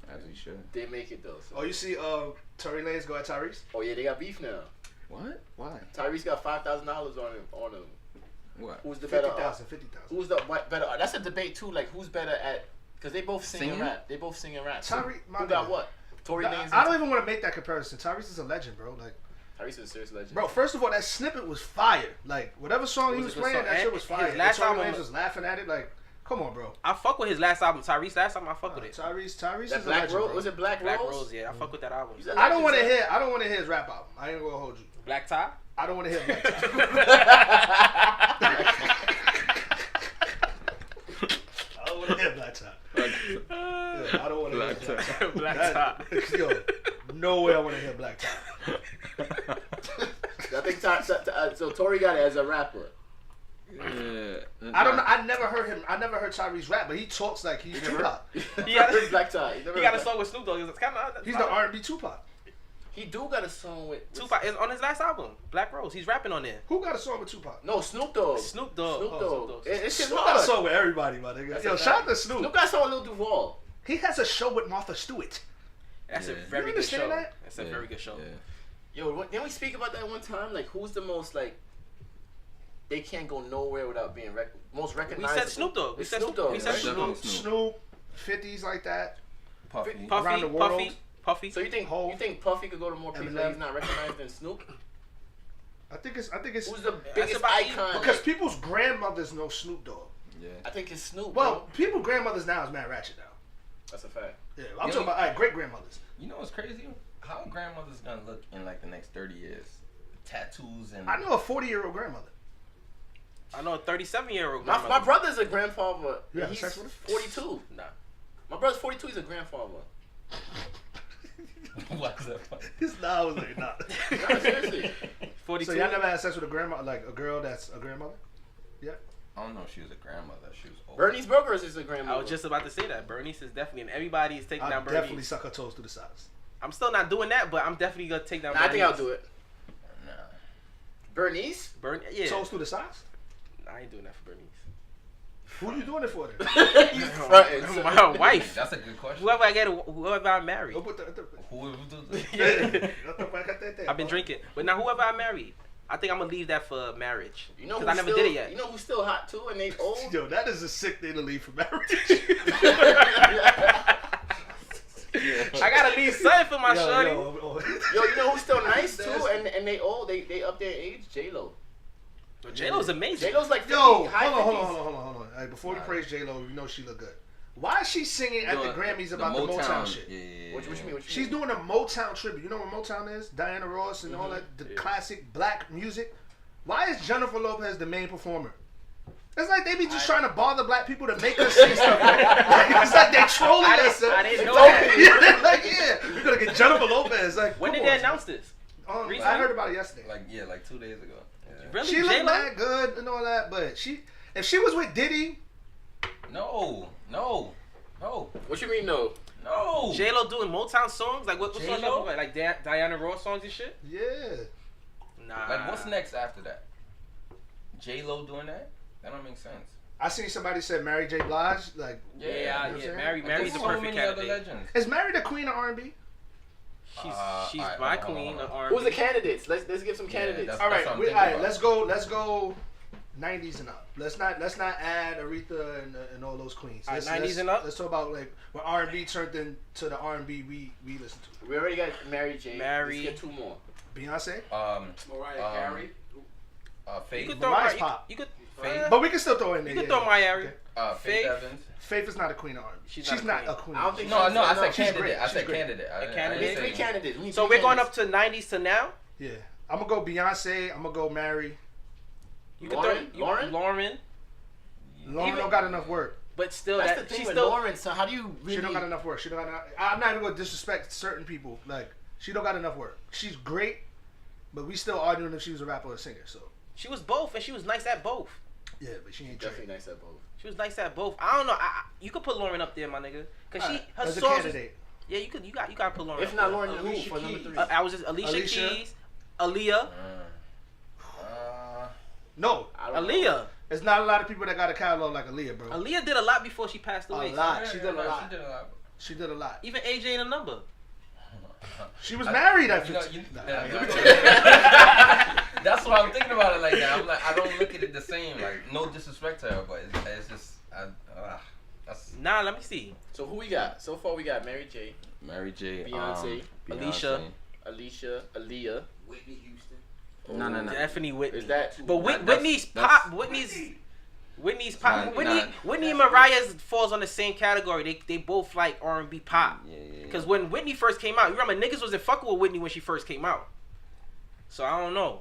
As he should. they make it though. So. Oh, you see, Tory Lanez go at Tyrese. Oh yeah, they got beef now. What? Why? Tyrese got $5,000 on him. What? Who's the better? 50,000. Who's the better? That's a debate too. Like who's better at? Because they both sing and Singing? rap. They both sing and rap. So Tyrese, my who got nigga. what? Tory Lanez. I don't even want to make that comparison. Tyrese is a legend, bro. Like, Tyrese is a serious legend. bro, first of all, that snippet was fire. Like, whatever song It he was was a good playing, song. that shit And was his fire. last Tory album- Lanez was laughing at it. Like, come on, bro. I fuck with his last album, Tyrese. Last time I fuck with it. Tyrese that is a Black legend, Rose bro. was it Black, Black Rose? Rose, yeah, I fuck with that album. He's a I don't want to legend, hear. I don't want to hear his rap album. I ain't gonna hold you. Black Tie. I don't want to hear Black Tie. I don't want to hear Black Tie. Yeah, I don't want to hear Black Black Tie. Black That- Tie. Yo, no way I want to hear Black Tie. I think so. Tory got it as a rapper. Yeah. I don't know. I never heard him. I never heard Tyrese rap, but he talks like he's Tupac. Yeah. Black Tie. He got a song with Snoop Dogg. It's kind of He's the R&B Tupac. He do got a song with Tupac is on his last album, Black Rose. He's rapping on there. Who got a song with Tupac? No, Snoop Dogg. Snoop Dogg. Snoop Oh, Dogg. Snoop Dogg. It's just Snoop got a hard. song with everybody, my nigga. That's Yo, a shout out fact. to Snoop. Snoop got a song with Lil Duval. He has a show with Martha Stewart. That's a Yeah. very You good understand show. that? That's a very good show. Yeah. Yo, didn't we speak about that one time? Like, who's the most like? They can't go nowhere without being most We recognizable. said Snoop Dogg. We It's said Snoop Dogg. We said right? Snoop. Snoop. Snoop, 50s like that. Puffy. Puffy, Around the world. Puffy. So you think Hov. Puffy could go to more places Eminem. that he's not recognized than Snoop? I think it's Who's the biggest about icon? because people's grandmothers know Snoop Dogg. Yeah. I think it's Snoop. Well, Bro. people grandmothers now is Mad Ratchet now. That's a fact. Yeah, I'm talking about great grandmothers. You know what's crazy? How a grandmother's gonna look in like the next 30 years? Tattoos and. I know a 40-year-old grandmother. I know a 37-year-old. My brother's a grandfather. You having He's sex with him? 42. Nah. My brother's 42. He's a grandfather. What's that? His nah was like nah. No, seriously. 42. So y'all never had sex with a grandma, like a girl that's a grandmother? Yeah. I don't know if she was a grandmother. She was old. Bernice Burgers is a grandmother. I was just about to say that. Bernice is definitely, and everybody is taking I'll down definitely Bernice. suck her toes through the sides. I'm still not doing that, but I'm definitely gonna take down Nah, I Bernice. think I'll do it. Nah. Bernice? Yeah. Toes through the sides? I ain't doing that for Bernice. Who you doing it for then? You frontin', son. My wife. That's a good question. Whoever I get, whoever I marry. Go put the Whoever do Yeah. I've I've been drinking, but now whoever I marry, I think I'm gonna leave that for marriage. You know Because who's I never still, did it yet. You know who's still hot too and they old? Yo, that is a sick thing to leave for marriage. I gotta leave something for my shorty. yo. Yo, you know who's still nice That's- too and they old? They up their age? J-Lo. J Lo's amazing. J-Lo's like 50, Yo, high hold 50s. on. Hey, before you praise J-Lo, you know she look good. Why is she singing at the Doing Grammys about the Motown shit? Yeah. What you mean? She's doing a Motown tribute. You know what Motown is? Diana Ross and all that, the classic black music. Why is Jennifer Lopez the main performer? It's like they be just trying to bother black people to make us say stuff. It's like they trolling us. I didn't know that. Yeah, they're like, yeah, we're gonna get Jennifer Lopez. Like, When come did they on, announce this? I heard about it yesterday. Like 2 days ago. Yeah. Really? She looked J-Lo? mad good and all that, but if she was with Diddy, No. What you mean no? No. J-Lo doing Motown songs? Like what songs J-Lo? y'all like Diana Ross songs and shit? yeah. Nah. Like what's next after that? J-Lo doing that? That don't make sense. I seen somebody said Mary J. Blige. Like, Yeah, you know what I'm saying? Mary's There's the so perfect many other candidate. legends. Is Mary the queen of R&B? She's alright, my hold on, queen hold of on. R&B. Who's the candidates? Let's give some candidates. that's- All right, what I'm all thinking right. about. Let's go. 90s and up. Let's not add Aretha and all those queens. All right, Let's- 90s and up? Let's talk about like when R&B turned into the R&B we listen to. We already got Mary J. Mary. Let's get two more. Beyonce, Mariah Carey. You Faith. could throw Mariah's my, pop. you could Faith. but we can still throw in there. you could yeah, throw Mariah. okay. Faith Faith. Evans. Faith is not a queen of R&B. She's She's not a not a queen. queen. I don't think No, she's- I no, said she's candidate. great. I said She's great. candidate. I A didn't candidate? say- Three candidates. We need So three we're going up candidates. to 90s to now. Yeah, I'm gonna go Beyonce. I'm gonna go Mary. You could Lauren? throw Lauren? Lauren, Lauren Even- don't got enough work. but still That's that the thing she's with still Lauren. So how do you really? She don't got enough work. She don't got enough. I'm not even gonna disrespect certain people. Like she don't got enough work. She's great, but we still arguing if she was a rapper or a singer. So she was both and she was nice at both. yeah, but she ain't Definitely Drake. nice at both. She was nice at both. I don't know. You could put Lauren up there, my nigga, cause Alright, her as a songs. candidate. Yeah, you gotta put Lauren. If up not there. Lauren, then who Alicia for number Keys. three? I was just Alicia Keys, Aaliyah, No, I don't know. Aaliyah. there's not a lot of people that got a catalog like Aaliyah, bro. Aaliyah did a lot before she passed A away. lot. She did a lot. She did a lot. She did a lot. Even AJ ain't a number. She was married at You know, 15. that's why I'm thinking about it like that. I'm like, I don't look at it the same. Like, no disrespect to her, but it's just, that's Nah, let me see. So who we got? So far we got Mary J, Mary J. Beyonce, Alicia. Alicia, Aaliyah. Whitney Houston. No. Definitely Whitney. Is that? But Whitney's that's- pop. Whitney's pop. Nah, Whitney and Mariah falls on the same category. They both like R&B pop. Yeah. Because when Whitney first came out, you remember niggas wasn't fucking with Whitney when she first came out. So I don't know.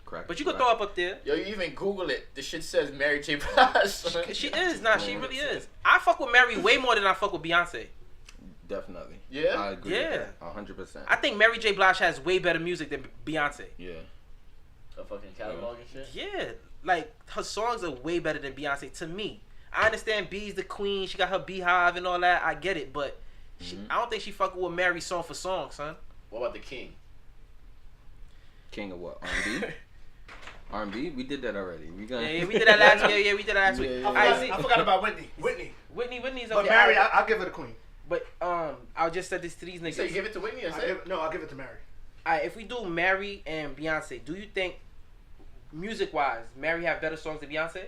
Correct. But you could throw up there. Yo, you even Google it. The shit says Mary J. Blige. She is. Nah, she really is. I fuck with Mary way more than I fuck with Beyonce. Definitely. Yeah? I agree. Yeah. With that, 100%. I think Mary J. Blige has way better music than Beyonce. Yeah. A fucking catalog and shit. Yeah. Like, her songs are way better than Beyonce to me. I understand B's the queen. She got her beehive and all that. I get it. But I don't think she fucking with Mary song for song, son. What about the King? King of what? R&B? R&B? We did that already. We gonna... Yeah, we did that last week. Yeah, we did that last week. Yeah, Alright, I forgot about Whitney. Whitney's But okay. Mary, I'll give her the queen. But I just said this to these niggas. So you give it to Whitney or say? I'll give it to Mary. Alright, if we do Mary and Beyonce, do you think, music-wise, Mary have better songs than Beyonce?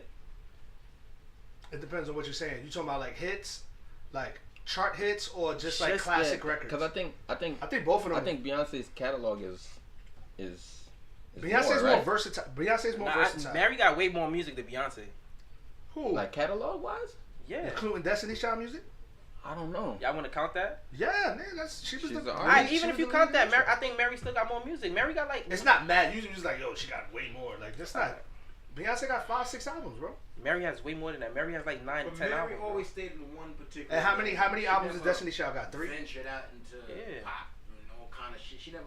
It depends on what you're saying. You talking about like hits, like chart hits, or just like Just classic records? Because I think both of them. I think Beyonce's catalog is Beyonce's more, more versatile. Beyonce's more versatile. Mary got way more music than Beyonce. Who? like catalog wise. Yeah. Including Destiny Child music? I don't know. Y'all want to count that? Yeah, man. She was She's the. an Alright, artist. even if you count that, Mary, I think Mary still got more music. Mary got like. It's not mad. Usually it's like, yo, she got way more. Like that's not. Beyonce got 5-6 albums, bro. Mary has way more than that. Mary has like 9 to But 10 Mary albums. always stayed in one particular. And how many lane. albums She does never Destiny Child got? 3? Ventured out into Yeah. pop and all kind of shit. She never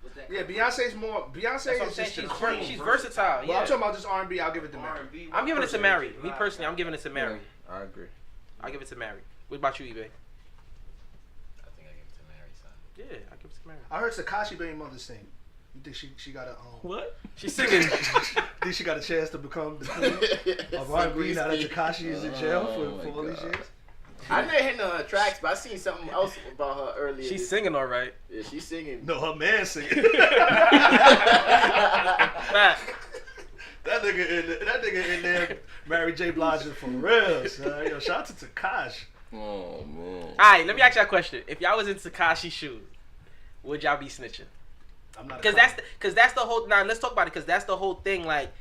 was that. Yeah, kind of Beyonce's more. Beyonce That's what I'm is saying. just She's, a queen. she's versatile. Well, Yeah. I'm talking about just R&B. I'll give it to Mary. R&B. I'm giving it to Mary. Me Personally, personally, I'm giving it to Mary. Yeah, I agree. I'll give it to Mary. What about you, eBay? I think I give it to Mary, son. Yeah, I'll give it to Mary. I heard Tekashi baby mother sing. You think she got a What? She's singing. think she got a chance to become the queen of R&B now that Tekashi is in jail for all these years? I never hit none of her tracks, but I seen something else about her earlier. She's singing all right. Yeah, she's singing. No, her man singing. Fact. That nigga in there, Mary J. Blige for real, son. Yo, shout out to Tekashi. Oh man. All right, let me ask y'all a question. If y'all was in Tekashi's shoes, would y'all be snitching? I'm not. Because that's the whole. Now let's talk about it. Because that's the whole thing. Like,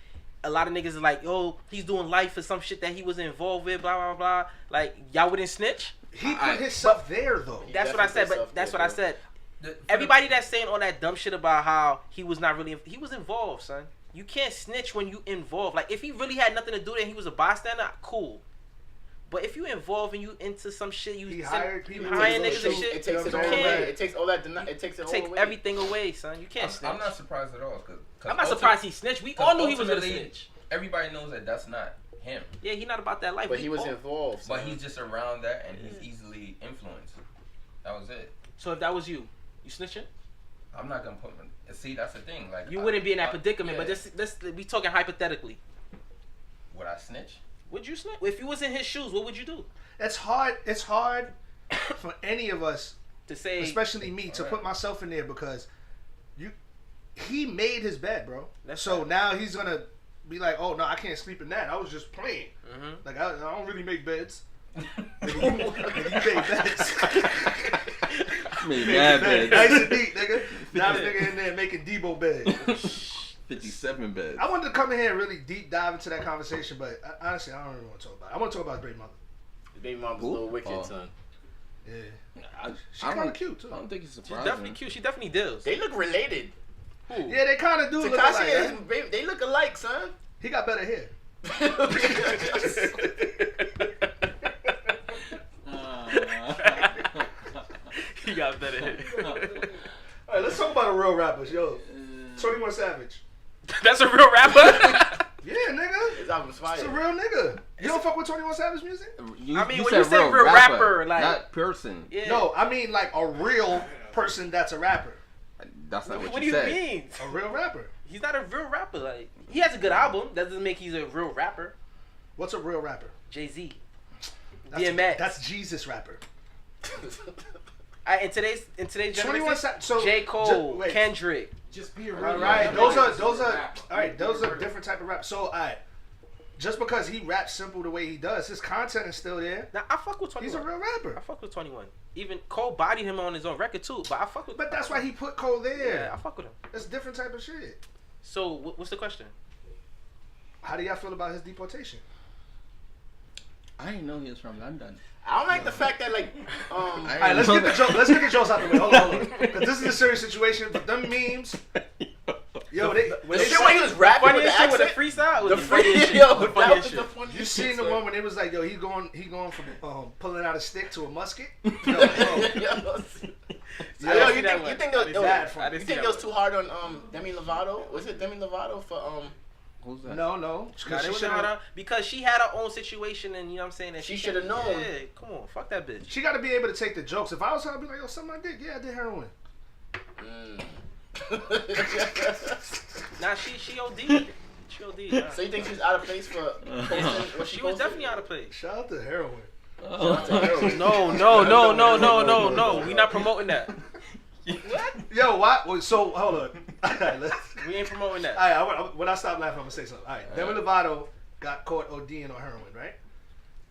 a lot of niggas is like, yo, he's doing life for some shit that he wasn't involved with, blah blah blah. Like y'all wouldn't snitch. He put himself there though. That's what I said. But that's what I said. Everybody that's saying all that dumb shit about how he was not really, he was involved, son. You can't snitch when you involved. Like if he really had nothing to do with it and he was a bystander, cool. But if you involved and you into some shit, you hired people, hiring niggas and shit. It takes it all away. It takes all that. It takes it all Take away. everything away, son. You can't snitch. I'm not surprised at all. Cause I'm not surprised he snitched. We all knew he was gonna ultimately, snitch. Everybody knows that that's not him. Yeah, he not about that life. But he was involved. But he's just around that, and he's easily influenced. That was it. So if that was you snitching? I'm not gonna put. See, that's the thing. Like You wouldn't be in that predicament. yeah. But this we talking hypothetically. Would I snitch? Would you snitch? If you was in his shoes, what would you do? It's hard for any of us, To say, especially me, to put myself in there because he made his bed, bro. That's so right. now he's gonna be like, oh no, I can't sleep in that. I was just playing. Like I don't really make beds. Nigga, you made beds. Made Made beds. Nice and neat, nigga. Now this nigga in there making Debo bed. 57 beds. I wanted to come in here and really deep dive into that conversation, but honestly, I don't really want to talk about it. I want to talk about his baby mother. His baby mom's a little wicked, son. Yeah. She's I kind of don't- cute, too. I don't think it's she's surprising. definitely cute. She definitely deals. They look related. Who? Yeah, they kind of do look Tekashi alike. and Right? his baby, they look alike, son. He got better hair. He got better hair. All right, let's talk about the real rappers, yo. 21 Savage. That's a real rapper. Yeah, nigga. His album's fire. It's a real nigga. You don't fuck with 21 Savage music? I mean, when you say real rapper, like- not person. Yeah. No, I mean like a real person that's a rapper. That's not what, What do you you said. mean? A real rapper. He's not a real rapper. Like he has a good album. That doesn't make he's a real rapper. What's a real rapper? Jay-Z. That's DMX. That's Jesus rapper. In today's 21 generation, Savage. So J. Cole, wait. Kendrick. Just be a real All right, rapper. those are Rap. all right. Those are different type of rap. So, all right, just because he raps simple the way he does, his content is still there. Now I fuck with 21. He's a real I rapper. fuck with 21. Even Cole bodied him on his own record too. But I fuck with. But that's why he put Cole there. Yeah, I fuck with him. It's different type of shit. So what's the question? How do y'all feel about his deportation? I didn't know he was from London. I don't like the fact that like All right, let's get the joke. Let's get the jokes out the way. Hold on. Because this is a serious situation. But them memes, yo, when the they shit when he was rapping with the Funniest shit with accent. the freestyle was The the free funniest shit. yo, The that funniest was the shit. funniest You shit, seen the son. one when it was like, yo, he going from pulling out a stick to a musket? Yo, Yo, bro. I yo, didn't see you that think one. you think I those, didn't yo, see that one. I didn't you see think that it was one. too hard on Demi Lovato? Was it Demi Lovato for Who's that? No. Nah, Because they she wasn't should've- hard on- because she had her own situation and you know what I'm saying. And She shoulda known. Yeah, come on, fuck that bitch. She got to be able to take the jokes. If I was her, I'd be like, yo, suck my dick. Yeah, I did heroin. Nah, she OD. She OD. Nah. So you think she's out of place for posting what She she was posted? definitely out of place. Shout out to heroin. No. We not promoting that. What? Yo, what? Wait, so, hold on. All right, We ain't promoting that. all right, when I stop laughing, I'm going to say something. All right, Demi Lovato got caught ODing on heroin, right?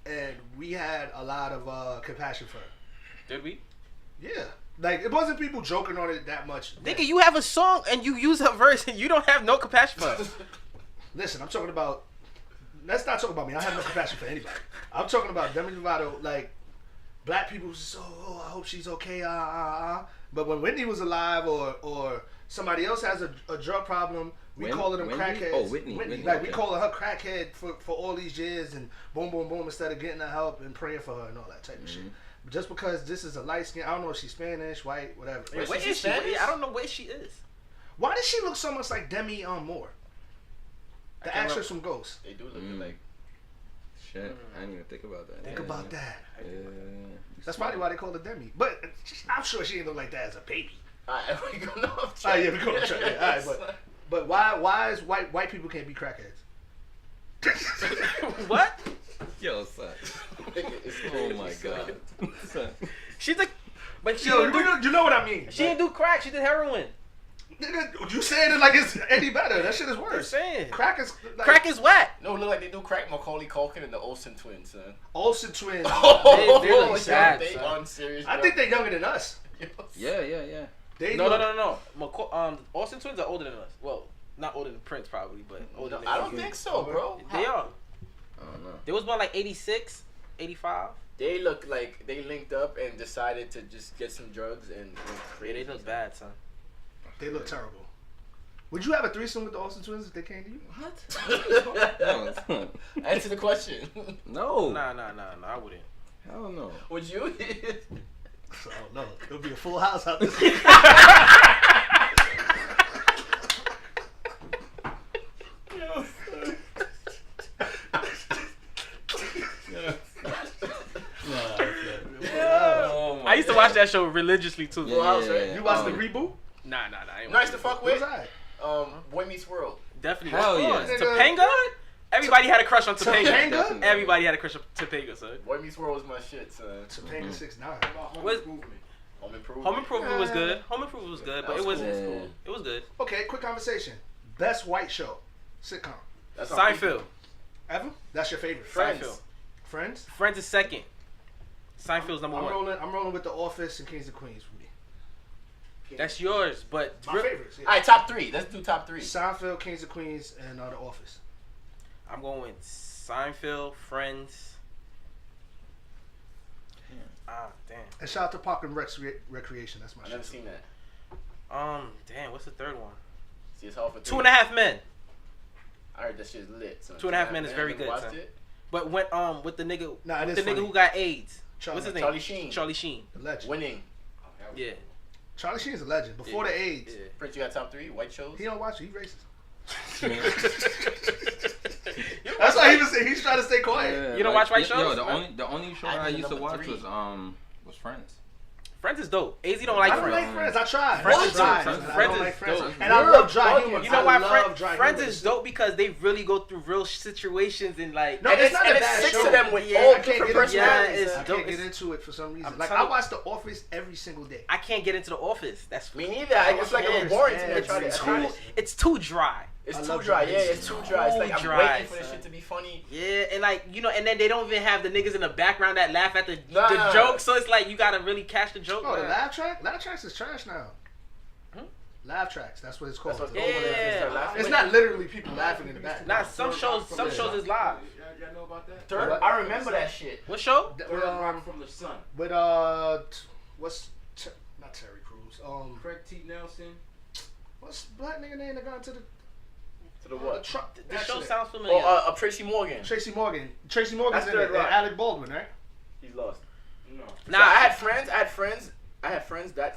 And we had a lot of compassion for her. Did we? Yeah. Like, it wasn't people joking on it that much. Nigga, you have a song and you use her verse and you don't have no compassion for her. Listen, I'm talking about. Let's not talk about me. I have no compassion for anybody. I'm talking about Demi Lovato. Like, black people was just, oh, I hope she's okay. But when Whitney was alive, or somebody else has a drug problem, we calling them Wendy? crackheads. Oh, Whitney. Like we Okay. calling her crackhead for all these years, and boom, boom, boom, instead of getting her help and praying for her and all that type of shit. Just because this is a light skin, I don't know if she's Spanish, white, whatever. Wait, where she is she? Spanish? I don't know where she is. Why does she look so much like Demi Moore, the can't actress from Ghost? They do look like. Shit, I didn't even think about that. Think about that. Yeah. That's probably why they call her Demi. But I'm sure she didn't look like that as a baby. Alright, we gonna know. Oh yeah, we go to check. Yeah, all right, but why is white people can't be crackheads? What? Yo, son. Oh my god. Son. She's like, but she Yo, didn't do, you know what I mean? she didn't do crack. She did heroin. Nigga, you saying it like it's any better? That shit is I'm worse. saying. Crack is like, Crack is whack. No, look like they do crack Macaulay Culkin and the Olsen twins, son. Olsen twins. Oh, They really yo, sad, they son. on serious. I think they're younger than us. Yeah. They No. look- Austin twins are older than us. Well, Not older than Prince, probably, but older than I don't think so, bro. They are. I don't know. They was born like 86, 85. They look like they linked up and decided to just get some drugs and Yeah, create. they look bad, son. They look terrible. Would you have a threesome with the Austin twins if they came to you? No. Answer the question. No. Nah, I wouldn't. Hell no. Would you? Oh no, it'll be a full house out there. Oh my I used to watch that show religiously too. Full House, right? You watched the reboot? Nah. I ain't Nice watch to it. fuck What was with. that? Boy Meets World. Definitely. Hell yeah. Of course. Topanga? Everybody had a crush on Topanga. Topanga? Everybody had a crush on Topanga, son. Boy Meets World was my shit, son. Topanga 6'9". Was- Home Improvement. Home Improvement was good. Home Improvement was good, but That it was was cool. it was good. Okay, quick conversation. Best white show, sitcom, That's on Seinfeld. ever? That's your favorite? Friends. Seinfeld. Friends? Friends is second. Seinfeld's number one. I'm rolling with The Office and Kings and Queens for me. That's yours, but My favorites. Yeah. All right, top three. Let's do top three. Seinfeld, Kings of Queens, and The Office. I'm going with Seinfeld, Friends. Damn. And shout out to Park and Recreation. That's my I shit. never seen that. Damn. What's the third one? See, it's hard for 2.5 Men. I heard that shit's lit. Son. 2.5 Men is very Never good, watched son. it. But when with the nigga, Nah, it with is the nigga funny. who got AIDS. Charlie- What's his name? Charlie Sheen. Charlie Sheen. The legend. Winning. Yeah. Charlie Sheen's a legend. Before the AIDS, Yeah. Prince, you got top three white shows? he don't watch it. He racist. You don't That's watch why he white- was. He's trying to stay quiet. You don't watch white Yo, shows? the only show I I did used to number watch three. was Friends. Friends is dope. AZ don't like I don't Friends. like Friends. I tried. Friends I is tried. dope. I don't Friends like is Friends. dope. And I love dry You're humor. You know I why love dry Friends humor. is dope? Because they really go through real situations and like. No, And it's it's, not and a it's bad six show. of them with Yeah, all I can't different get into personalities. it's I dope. can't get into it for some reason. I'm Like telling I watch The Office every single day. I can't get into the Office. That's Me neither. It's like a little boring to me. I It's try to- I too- try to- it's too dry. It's I too love dry. dry. Yeah, it's too dry. It's like I'm Too dry, waiting for this son. shit to be funny. Yeah, and like and then they don't even have the niggas in the background that laugh at the Nah. joke. So it's like you gotta really catch the joke. Oh, the man. laugh track? Laugh tracks is trash now. Hmm? Laugh tracks. That's what it's called. That's what's Yeah. going on. They start laughing. It's not literally people laughing in the back. Nah, some shows is live. Y'all know about that? Third, What? I remember that shit. What show? Th- Third With, Rock from the Sun. with what's not Terry Crews? Craig T. Nelson. What's black nigga name that got into the To the what? truck? The That show shit. sounds familiar. Tracy Morgan. Tracy Morgan. Tracy Morgan's That's in it. Third And Rock. Alec Baldwin, right? He's lost. No. Nah, I had friends. That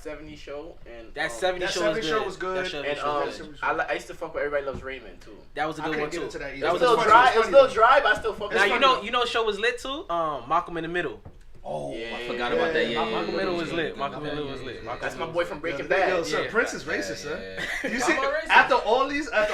70s show and that 70 That show 70 was show good. was good. That show and was good. I used to fuck with Everybody Loves Raymond too. That was a I good couldn't one get too. into that either. That It was was a a little good dry. one. It was a little dry, but I still fuck with Now it. you know show was lit too. Malcolm in the Middle. Oh, Yeah. I forgot about that. Yeah, Malcolm Middle was lit. Yeah, Malcolm yeah, Middle yeah, was lit. yeah, Malcolm That's my Middle boy was from lit. Breaking Yo, Bad. son, Yeah. Prince is racist, Yeah, son. yeah. You see, I'm a racist. after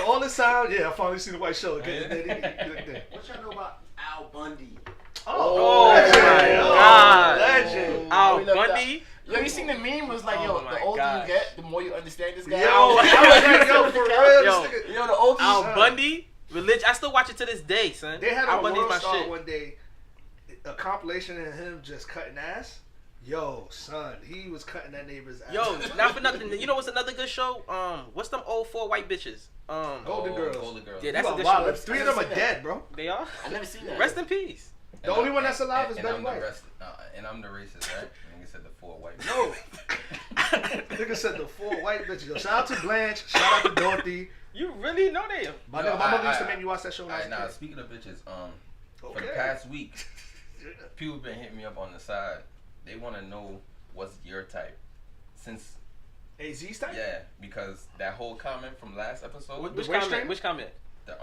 all this sound, yeah, I finally see the white show again. What y'all know about Al Bundy? Oh, legend. my Oh, God. legend. Al We love Bundy. Yo, you seen the meme? Was like, Oh yo, my the older gosh. you get, the more you understand this guy. Yo, I was like, yo, for real, Yo. this nigga. You know the older. Al Son. Bundy. Religion. I still watch it to this day, son. They had Al a Bundy's World my Star shit. one day, a compilation of him just cutting ass. Yo, son, he was cutting that neighbor's ass. Yo, not for nothing. You know what's another good show? What's them old 4 white bitches? Golden Girls. Golden Girls. Yeah, You that's a are good wild. show. 3 of them are dead, bro. They are. I never seen that. Rest in peace. The only one that's alive is and Betty I'm White. and I'm the racist, right? Nigga said the 4 white. No. Nigga said the 4 white bitches. Yo, shout out to Blanche. Shout out to Dorothy. You really know them? My Yo, nigga, my mother used to I- make me watch that show when I was Alright, a now kid. speaking of bitches, for the Okay. past week, people been hitting me up on the side. They want to know what's your type, since AZ style? yeah, because that whole comment from last episode, Which waist comment? trainer? Which comment? the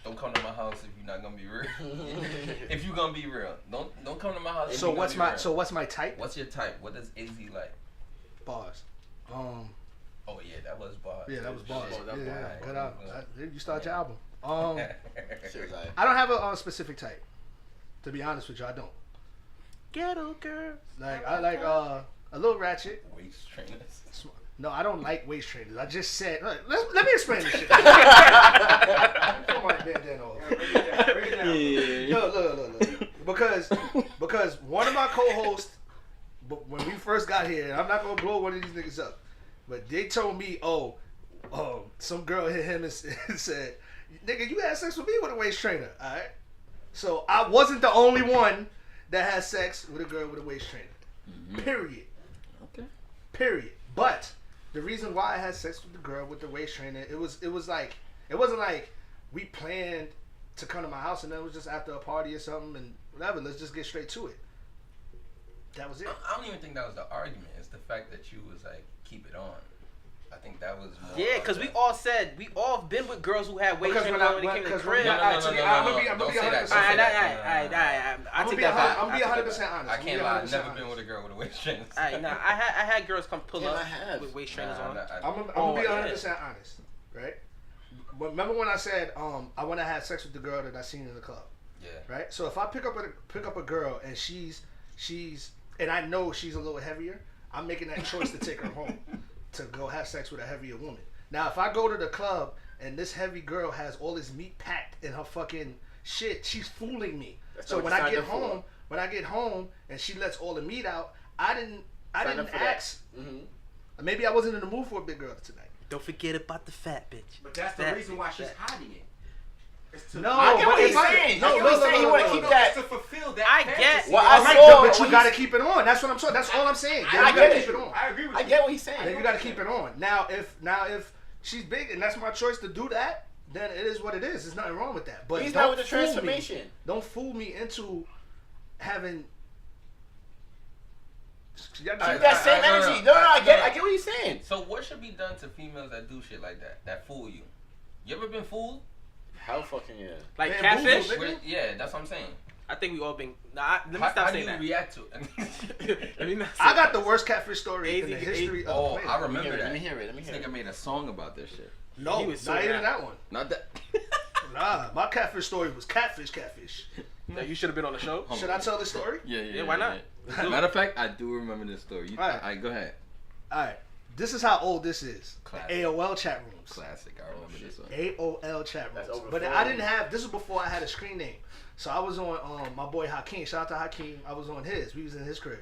don't come to my house if you're not gonna be real. If you gonna be real, don't come to my house. if So you gonna what's be my real. what's my type? What's your type? What does AZ like? Bars. Oh yeah, that was bars. Yeah, that was bars. Oh, that Yeah, bars. yeah, good album. You start your album. Shit was like, I don't have a specific type. To be honest with you, I don't. Ghetto girl. Like I like a little ratchet. Waist trainers. No, I don't like waist trainers. I just said. Let me explain this shit. Put my bandana off. Look. Because one of my co-hosts, when we first got here, I'm not gonna blow one of these niggas up, but they told me, oh, some girl hit him and said, "Nigga, you had sex with me with a waist trainer." All right. So I wasn't the only one that had sex with a girl with a waist trainer. Mm-hmm. Period. Okay. Period. But the reason why I had sex with the girl with the waist trainer, it wasn't like we planned to come to my house and then it was just after a party or something and whatever. Let's just get straight to it. That was it. I don't even think that was the argument. It's the fact that you was like, keep it on. I think that was more. Yeah, because we all said we all been with girls who had waist Because trainers when I- when they came to the because crib. when- I'm gonna be Don't 100%. say that. honest. Don't say that. I I'm take gonna that back. be I take that 100% back. honest. I I'm can't gonna lie. be I've never 100% been with a girl with a waist trainer. Alright, nah, I had girls come pull Yeah, up I have. with waist trainers on. I'm gonna be 100% honest, right? Remember when I said I want to have sex with the girl that I seen in the club, Yeah. right? So if I pick up a girl and she's and I know she's a little heavier, I'm making that choice to take her home to go have sex with a heavier woman. Now if I go to the club and this heavy girl has all this meat packed in her fucking shit, she's fooling me. That's So what when you I signed get up for. home, and she lets all the meat out, I didn't Sign up for that. ask. Mm-hmm. Maybe I wasn't in the mood for a big girl tonight. Don't forget about the fat bitch. But that's the reason why she's hiding it. It's to No, I get but what he's if I- saying. no, I get what he's saying. He no, want to no, keep no. that. It's to fulfill that I fantasy. get- Well, All I right, saw but you what gotta he's- keep it on. That's what I'm saying. That's all I'm saying. Then I you get gotta it. keep it on. I agree with I you. get what he's saying. Then you gotta keep it on. Now if she's big and that's my choice to do that, then it is what it is. There's nothing wrong with that. But He's don't not with the fool me. transformation. Don't fool me into having. Keep that same energy. No, I get what he's saying. So what should be done to females that do shit like that fool you? You ever been fooled? Hell fucking yeah. Like Man, catfish? boo-boo, nigga. Yeah, that's what I'm saying. I think we all been. Nah, let me How stop do saying you that. react to it? Let me not say I got that. the worst catfish story in the Easy- history of Oh, the planet. I remember Let that. me hear it. Let me This hear nigga it. made a song about this shit. No, He was so not even mad. that one. Not that. Nah, my catfish story was catfish. That you should have been on the show. Should I tell this story? Yeah, why not? yeah. Matter of fact, I do remember this story. All right. All right, go ahead. All right, this is how old this is. Classic. AOL chat rooms. Classic. I remember this one. AOL chat That's rooms. over But 40. I didn't have. This was before I had a screen name. So I was on my boy Hakeem. Shout out to Hakeem. I was on his. We was in his crib.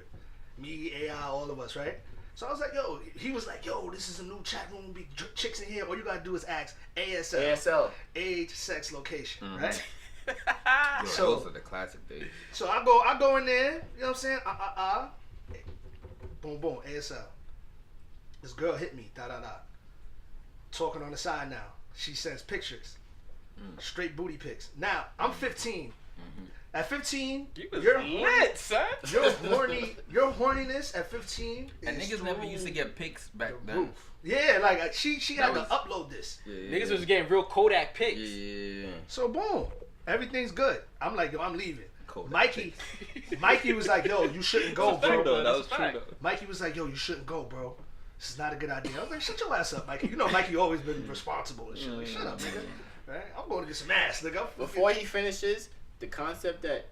Me, AI, all of us, right? So I was like, yo. He was like, yo, this is a new chat room. Big chicks in here. All you gotta do is ask ASL. ASL. Age, sex, location, Mhm. right? Yo, So- those are the classic days. So I go in there. You know what I'm saying? Boom, boom. ASL. This girl hit me. Da da da. Talking on the side now. She sends pictures. Straight booty pics. Now I'm 15. At 15, You was you're lit, son. Your horniness at 15 is And niggas never used to through get pics back the then. roof. Yeah, like she had That to was- upload this. Yeah, Niggas was getting real Kodak pics. Yeah. So boom, everything's good. I'm like, yo, I'm leaving. Kodak Mikey was like, yo, you shouldn't go, bro. though. That was That's a true fact. though. Mikey was like, yo, you shouldn't go, bro. This is not a good idea. I was like, shut your ass up, Mikey. You know Mikey always been responsible and shit. Like, shut up, nigga. Right? I'm going to get some ass, nigga. Before he finishes, the concept that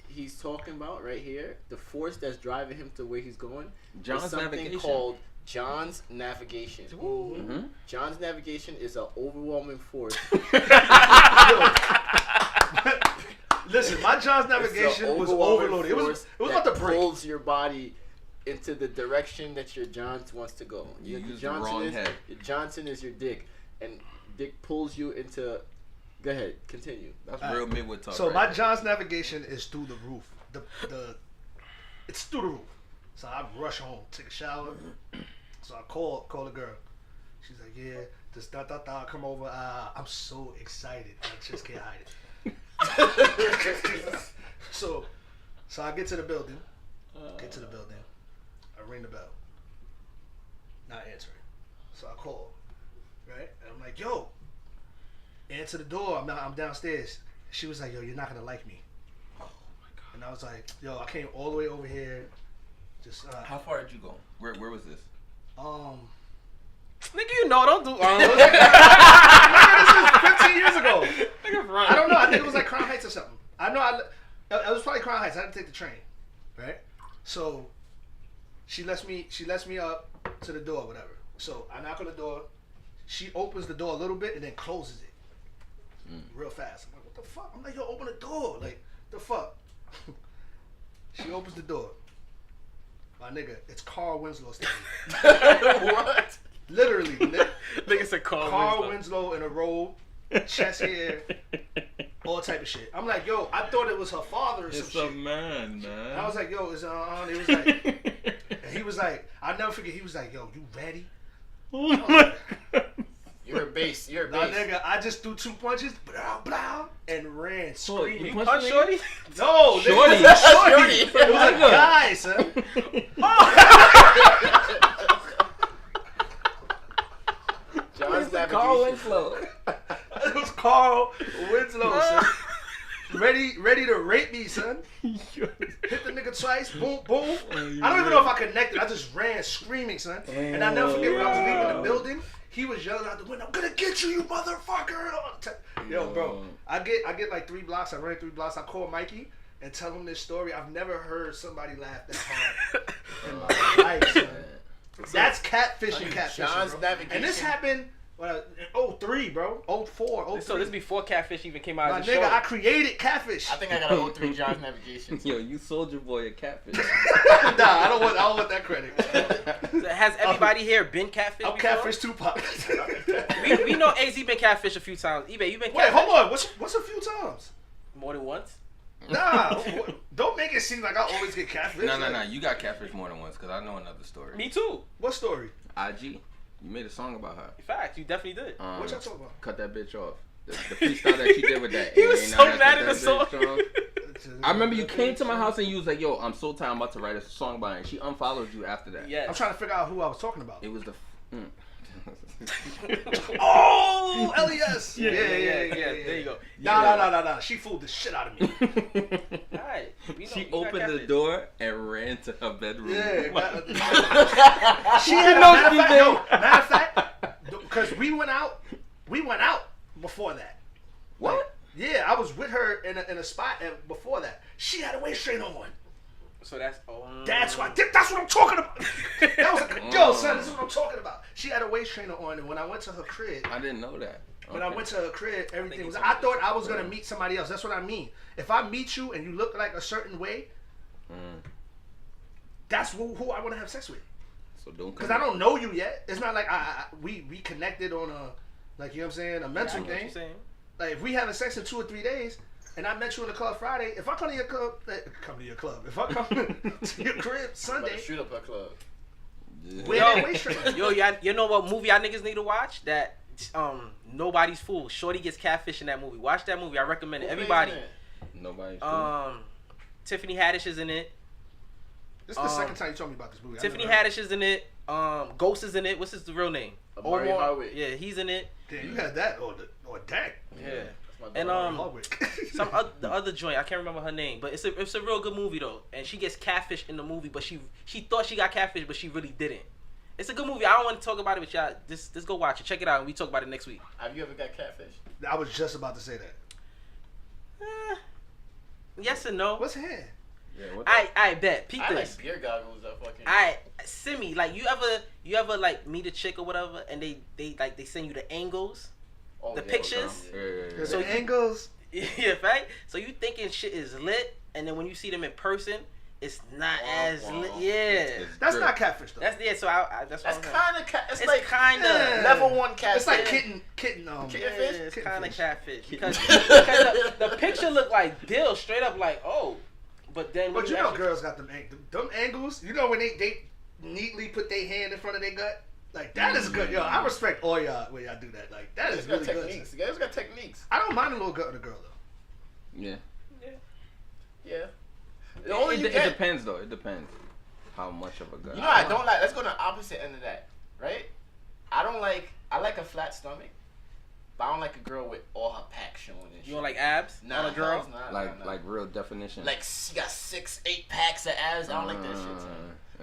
he's talking about right here, the force that's driving him to where he's going, John's is something navigation. called John's navigation. Mhm. John's navigation is an overwhelming force. Listen, my John's It's navigation an was overwhelming overloaded. It was force about that to break. pulls your body into the direction that your Johnson wants to go. You Your used the wrong head. Your Johnson is your dick, and dick pulls you into. Go ahead, continue. That's real midwood talk. So right my there. John's navigation is through the roof. It's through the roof. So I rush home, take a shower. So I call the girl. She's like, yeah, this come over. I'm so excited. I just can't hide it. So I get to the building. I ring the bell. Not answering. So I call. Right? And I'm like, yo, answer the door. I'm downstairs. She was like, yo, you're not gonna like me. Oh my god. And I was like, yo, I came all the way over here. Just How far did you go? Where was this? Nigga, you know, don't do. Nigga, this is 15 years ago. Nigga, run. I don't know. I think it was like Crown Heights or something. I know. It was probably Crown Heights. I had to take the train, right? So she lets me up to the door, whatever. So I knock on the door. She opens the door a little bit and then closes it real fast. I'm like, what the fuck? I'm like, yo, open the door. Like, the fuck? She opens the door. My nigga, it's Carl Winslow's thing. What? Literally, Nigga said Carl Winslow in a robe, chest hair, all type of shit. I'm like, yo, I thought it was her father or some It's a shit. man. And I was like, yo, is on? He was like, and he was like, I'll never forget. He was like, yo, you ready? You're a base. You're a Nah, base. nigga, I just threw 2 punches, blah, blah, and ran screaming. You punch Shorty? No, Shorty. nigga, Shorty. Shorty. It was a guy, son. John's Carl navigation. Winslow. It was Carl Winslow, son. Ready to rape me, son. Hit the nigga twice, boom, boom. I don't even know if I connected. I just ran screaming, son. And I never forget when I was leaving the building, he was yelling out the window, "I'm gonna get you, you motherfucker!" Yo, bro, I get like 3 blocks. I ran 3 blocks. I call Mikey and tell him this story. I've never heard somebody laugh that hard in my life, son. That's catfishing, John's bro. navigation. And this happened in 03, bro. 04, 03. So this before Catfish even came out My as a nigga, show. I created Catfish. I think I got a 03 John's navigation. Yo, you Soldier Boy a catfish. Nah, I don't want that credit. So has everybody here been catfish I'm before? Catfish Tupac. We know AZ been catfish a few times. eBay, you been Wait, catfish hold on. What's a few times? more than once? Nah, don't make it seem like I always get catfish. No. You got catfish more than once because I know another story. Me too. What story? IG. You made a song about her. In fact, you definitely did. What y'all talking about? Cut that bitch off. The freestyle that she did with that. He was Ain't so nothing mad cut at that the song. bitch off. I remember you came to my house and you was like, "Yo, I'm so tired. I'm about to write a song about it." And she unfollowed you after that. Yes. I'm trying to figure out who I was talking about. It was the. Oh, LES. Yeah. There you go. Nah. She fooled the shit out of me. Alright. She opened the door and ran to her bedroom. Yeah. She had matter of fact, because we went out before that. What? Like, yeah, I was with her in a spot before that. She had a waist trainer on. So that's That's why. That's what I'm talking about. That was yo, son. This is what I'm talking about. She had a waist trainer on, and when I went to her crib, I didn't know that. when I went to her crib, everything was. you I told thought I was gonna meet somebody else. That's what I mean. If I meet you and you look like a certain way, that's who I want to have sex with. So don't. Because I don't know you yet. It's not like we connected on a, like, you know what I'm saying, a mental what thing. you're saying. Like, if we having sex in 2 or 3 days, and I met you in the club Friday, if I come to your club, if I come to your crib About Sunday, to shoot up a club. wear that waist trainer. Yo, y'all, you know what movie y'all niggas need to watch? That Nobody's Fool. Shorty gets catfish in that movie. Watch that movie. I recommend it. Who plays Everybody. in it? Nobody. Tiffany Haddish is in it. This is the second time you told me about this movie. Tiffany Haddish is in it. Ghost is in it. What's his real name? Amari Omar. Hardwick. Yeah, he's in it. Damn, you had that or dang. Yeah. That's my And dog. Hardwick. the other joint, I can't remember her name, but it's a real good movie though. And she gets catfish in the movie, but she thought she got catfish, but she really didn't. It's a good movie. I don't want to talk about it, but y'all just go watch it. Check it out, and we talk about it next week. Have you ever got catfish? I was just about to say that. Yes and no. What's hand? Yeah, what I bet. Peep I this. like beer goggles that fucking. Simi, like you ever like meet a chick or whatever, and they send you the angles, Oh, the yeah, pictures. The So you- angles. Yeah, right. So you thinking shit is lit, and then when you see them in person, it's not as lit. Yeah, That's not catfish though. that's So that's That's what I'm kind of It's like kinda. Yeah. level 1 catfish. It's like kitten. Yeah, Catfish? it's Kitten kind of fish. catfish because the picture looked like Dill, straight up like but then when But you know, actually- girls got them angles. You know when they neatly put their hand in front of their gut. Like that is good, yo. I respect all y'all when y'all do that. Like that is It's got really good. techniques. You guys got techniques. I don't mind a little gut in a girl though. Yeah. Yeah. The only you It get. depends though. It depends how much of a guy. You know, I don't like. Let's go to the opposite end of that, right? I like a flat stomach, but I don't like a girl with all her packs showing. And you shit. don't like abs Nah, on a girl. hell's not, like nah. like real definition. Like she got 6-8 packs of abs. I don't like that shit. Son.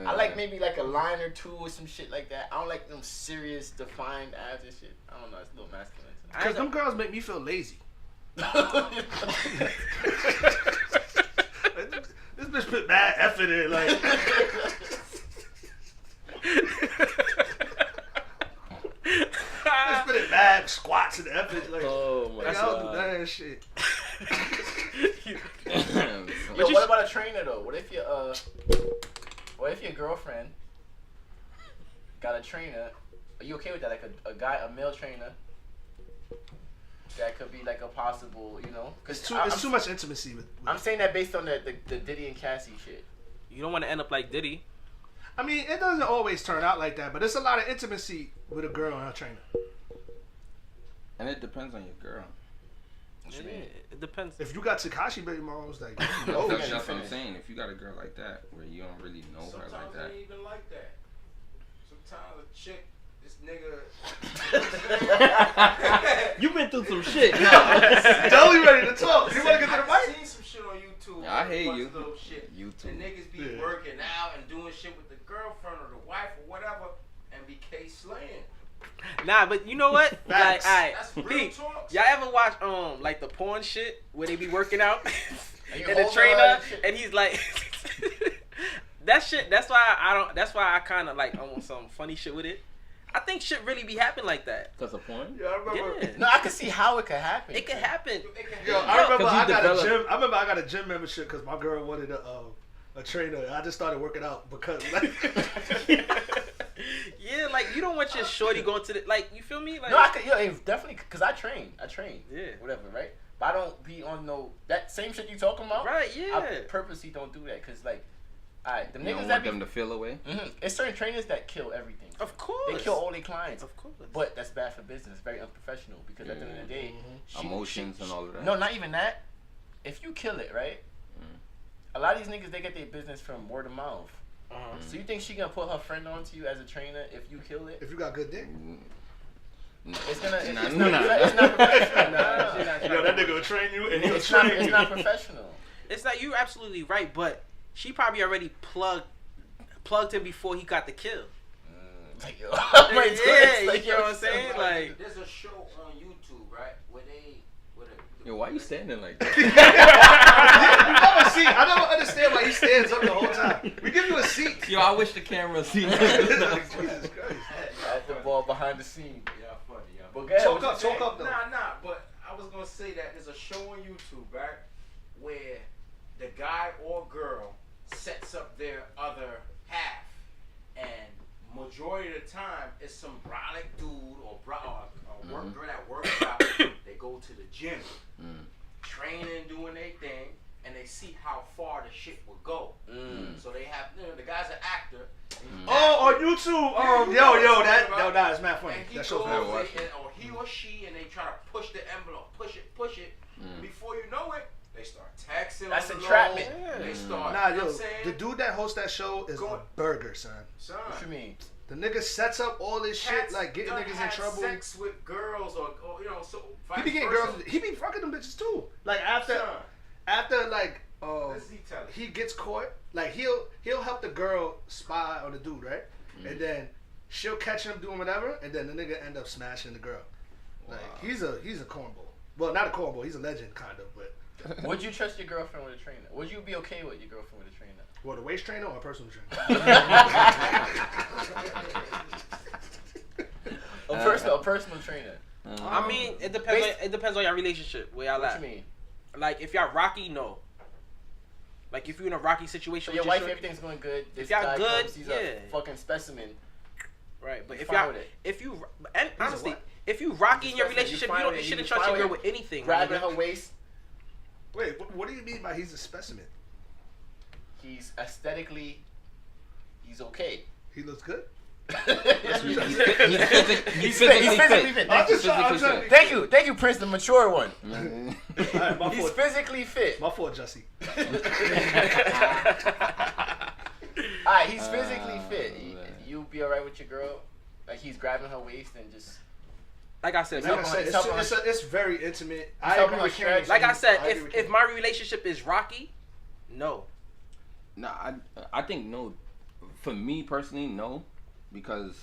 I Uh, like maybe like a line or two or some shit like that. I don't like them serious defined abs and shit. I don't know. It's a little masculine. Because them girls make me feel lazy. This bitch put mad effort in, like. Just put it mad squats and effort, like. Oh my Like, I don't god. do none of that shit. Yo, what about a trainer though? What if your girlfriend got a trainer, are you okay with that? Like a male trainer that could be like a possible, you know? It's too much intimacy with I'm saying that based on the Diddy and Cassie shit. You don't want to end up like Diddy. I mean, it doesn't always turn out like that, but it's a lot of intimacy with a girl and her trainer. And it depends on your girl. It depends. If you got Tekashi baby moms, like, That's what I'm saying. If you got a girl like that, where you don't really know her like Sometimes that. it ain't even like that. Sometimes a chick, this nigga. You been through some shit. Dolly ready to talk. You want to get to the I mic? seen some shit on YouTube. I hear bunch you. of little shit. The YouTube. niggas be Yeah. working out and doing shit with the girlfriend or the wife or whatever, and be slaying. Nah, but you know what? Like, Facts. alright, That's real Pete, talk. y'all ever watch like the porn shit where they be working out And you and the hold trainer her and shit. and he's like that shit. That's why I don't. That's why I kind of like on some funny shit with it. I think shit really be happening like that. Cause of porn? Yeah, I remember. Yeah, No, I can see how it could happen. it can happen. It can Yo, happen. I remember 'cause you I got develop- a gym. I remember I got a gym membership because my girl wanted a trainer. I just started working out because like. Yeah, like you don't want your shorty going to the like. You feel me? Like No, I could. Yeah, definitely. Cause I train. Yeah. Whatever, right? But I don't be on that same shit you talking about. Right, yeah. I purposely don't do that. Cause like, alright, the You niggas don't that want be. them to feel away? It's certain trainers that kill everything. Of course. They kill all their clients. Of course. But that's bad for business. It's very unprofessional because at the end of the day, Emotions and all of that. No, not even that. If you kill it, right? A lot of these niggas they get their business from word of mouth. So you think she gonna put her friend onto you as a trainer if you kill it? If you got good dick. It's gonna. It's Nah, not. nah. It's not professional. Nah, she No. not- Yo, that nigga will train you and he'll It's not. train It's you. not professional. It's not. You're absolutely right, but she probably already plugged him before he got the kill. Like, yo, Yeah, you know what I'm saying? Like, There's a show on YouTube, right, where Yo, why you standing like that? You never see. I don't understand why he stands up the whole time. We give you a seat. Yo, I wish the camera see Jesus this. Christ. At the ball behind the scene. Yeah, funny, yeah. But go ahead, Talk what up, you talk saying? up though. Nah, but I was gonna say that there's a show on YouTube, right, where the guy or girl sets up their other half, and majority of the time it's some brolic dude or work girl that works out. They go to the gym, training, doing their thing, and they see how far the shit will go. So they have, the guy's an actor. Oh, on YouTube. That's mad funny. And he That goes, show's mad funny. or he or she, and they try to push the envelope, push it. Before you know it, they start texting. That's on the entrapment. low. They start. Nah, you know yo, what I'm saying? the dude that hosts that show is a burger, son. Son, What you mean? The nigga sets up all this shit, cats like getting done niggas in had trouble. Sex with girls, or so. He be getting girls. He be fucking them bitches too. Like after like Let's see, tell it. he gets caught, like he'll help the girl spy on the dude, right? And then she'll catch him doing whatever, and then the nigga end up smashing the girl. Like he's a cornball. Well, not a cornball. He's a legend, kind of. But Would you trust your girlfriend with a trainer? Would you be okay with your girlfriend with a trainer? what, a waist trainer or a personal trainer? A personal trainer. I mean, it depends. It depends on your relationship. Where y'all What at? you mean? Like, if y'all rocky, no. Like, if you're in a rocky situation So your with wife, shorty- everything's going good. This y'all guy good, comes, he's yeah. a fucking specimen. right? But You if fine y'all, with it. if you, and honestly, what? if you rocky in your Especially, relationship, you fine you with it, shouldn't you trust your fine girl with with anything. Grabbing nigga. her waist. Wait, what do you mean by he's a specimen? He's aesthetically, he's okay. He looks good. He's He's physically physically fit. fit. I'm just trying Physically to. Thank you, Prince, the mature one. Alright, my He's fault. physically fit. My fault, Jussie. Alright, he's physically fit. man. You be alright with your girl? Like he's grabbing her waist and just. Like I said, Like I helping said, her- it's very intimate. I helping agree her with Karen. stretch. like I said, agree with if Karen. my relationship is rocky, no. Nah, I think no. For me personally, no, because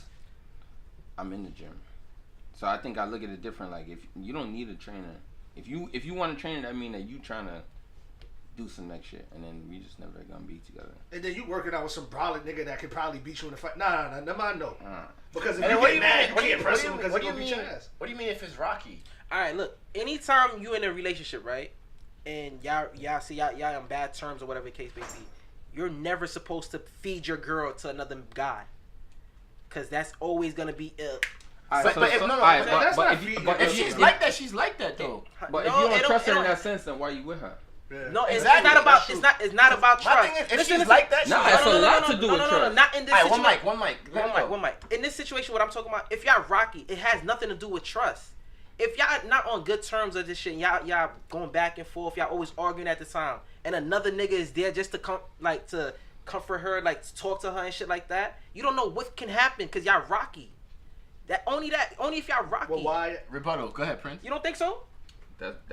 I'm in the gym. So I think I look at it different. Like if you don't need a trainer, if you want a trainer, that mean that you trying to do some next shit, and then we just never gonna be together. And then you working out with some brolic nigga that could probably beat you in a fight. Nah, never mind, no. Uh, Because if And you then what get do you mad, mean? you What do can't you press him mean? because What he's do you gonna beat mean? your ass. What do you mean if it's Rocky? All right, look. Anytime you in a relationship, right, and y'all see y'all on bad terms or whatever the case may be, you're never supposed to feed your girl to another guy. because that's always gonna be ill. But if that's not if feeding but her. if she's like that, she's like that though. But if No, you it don't don't- trust her it in don't- that sense, then why you with her? Yeah. No, it's Exactly, not about. that's It's not about My trust. thing is, if Listen, she's like that, she's Nah, like it's a that. lot to do with trust. Not in this Alright, situation. one mic. One mic. In this situation, what I'm talking about, if y'all rocky, it has nothing to do with trust. If y'all not on good terms of this shit, y'all going back and forth, y'all always arguing at the time, and another nigga is there just to to comfort her, like to talk to her and shit like that, you don't know what can happen because y'all rocky. Only if y'all rocky. Well, why? Rebuttal. Go ahead, Prince. You don't think so? That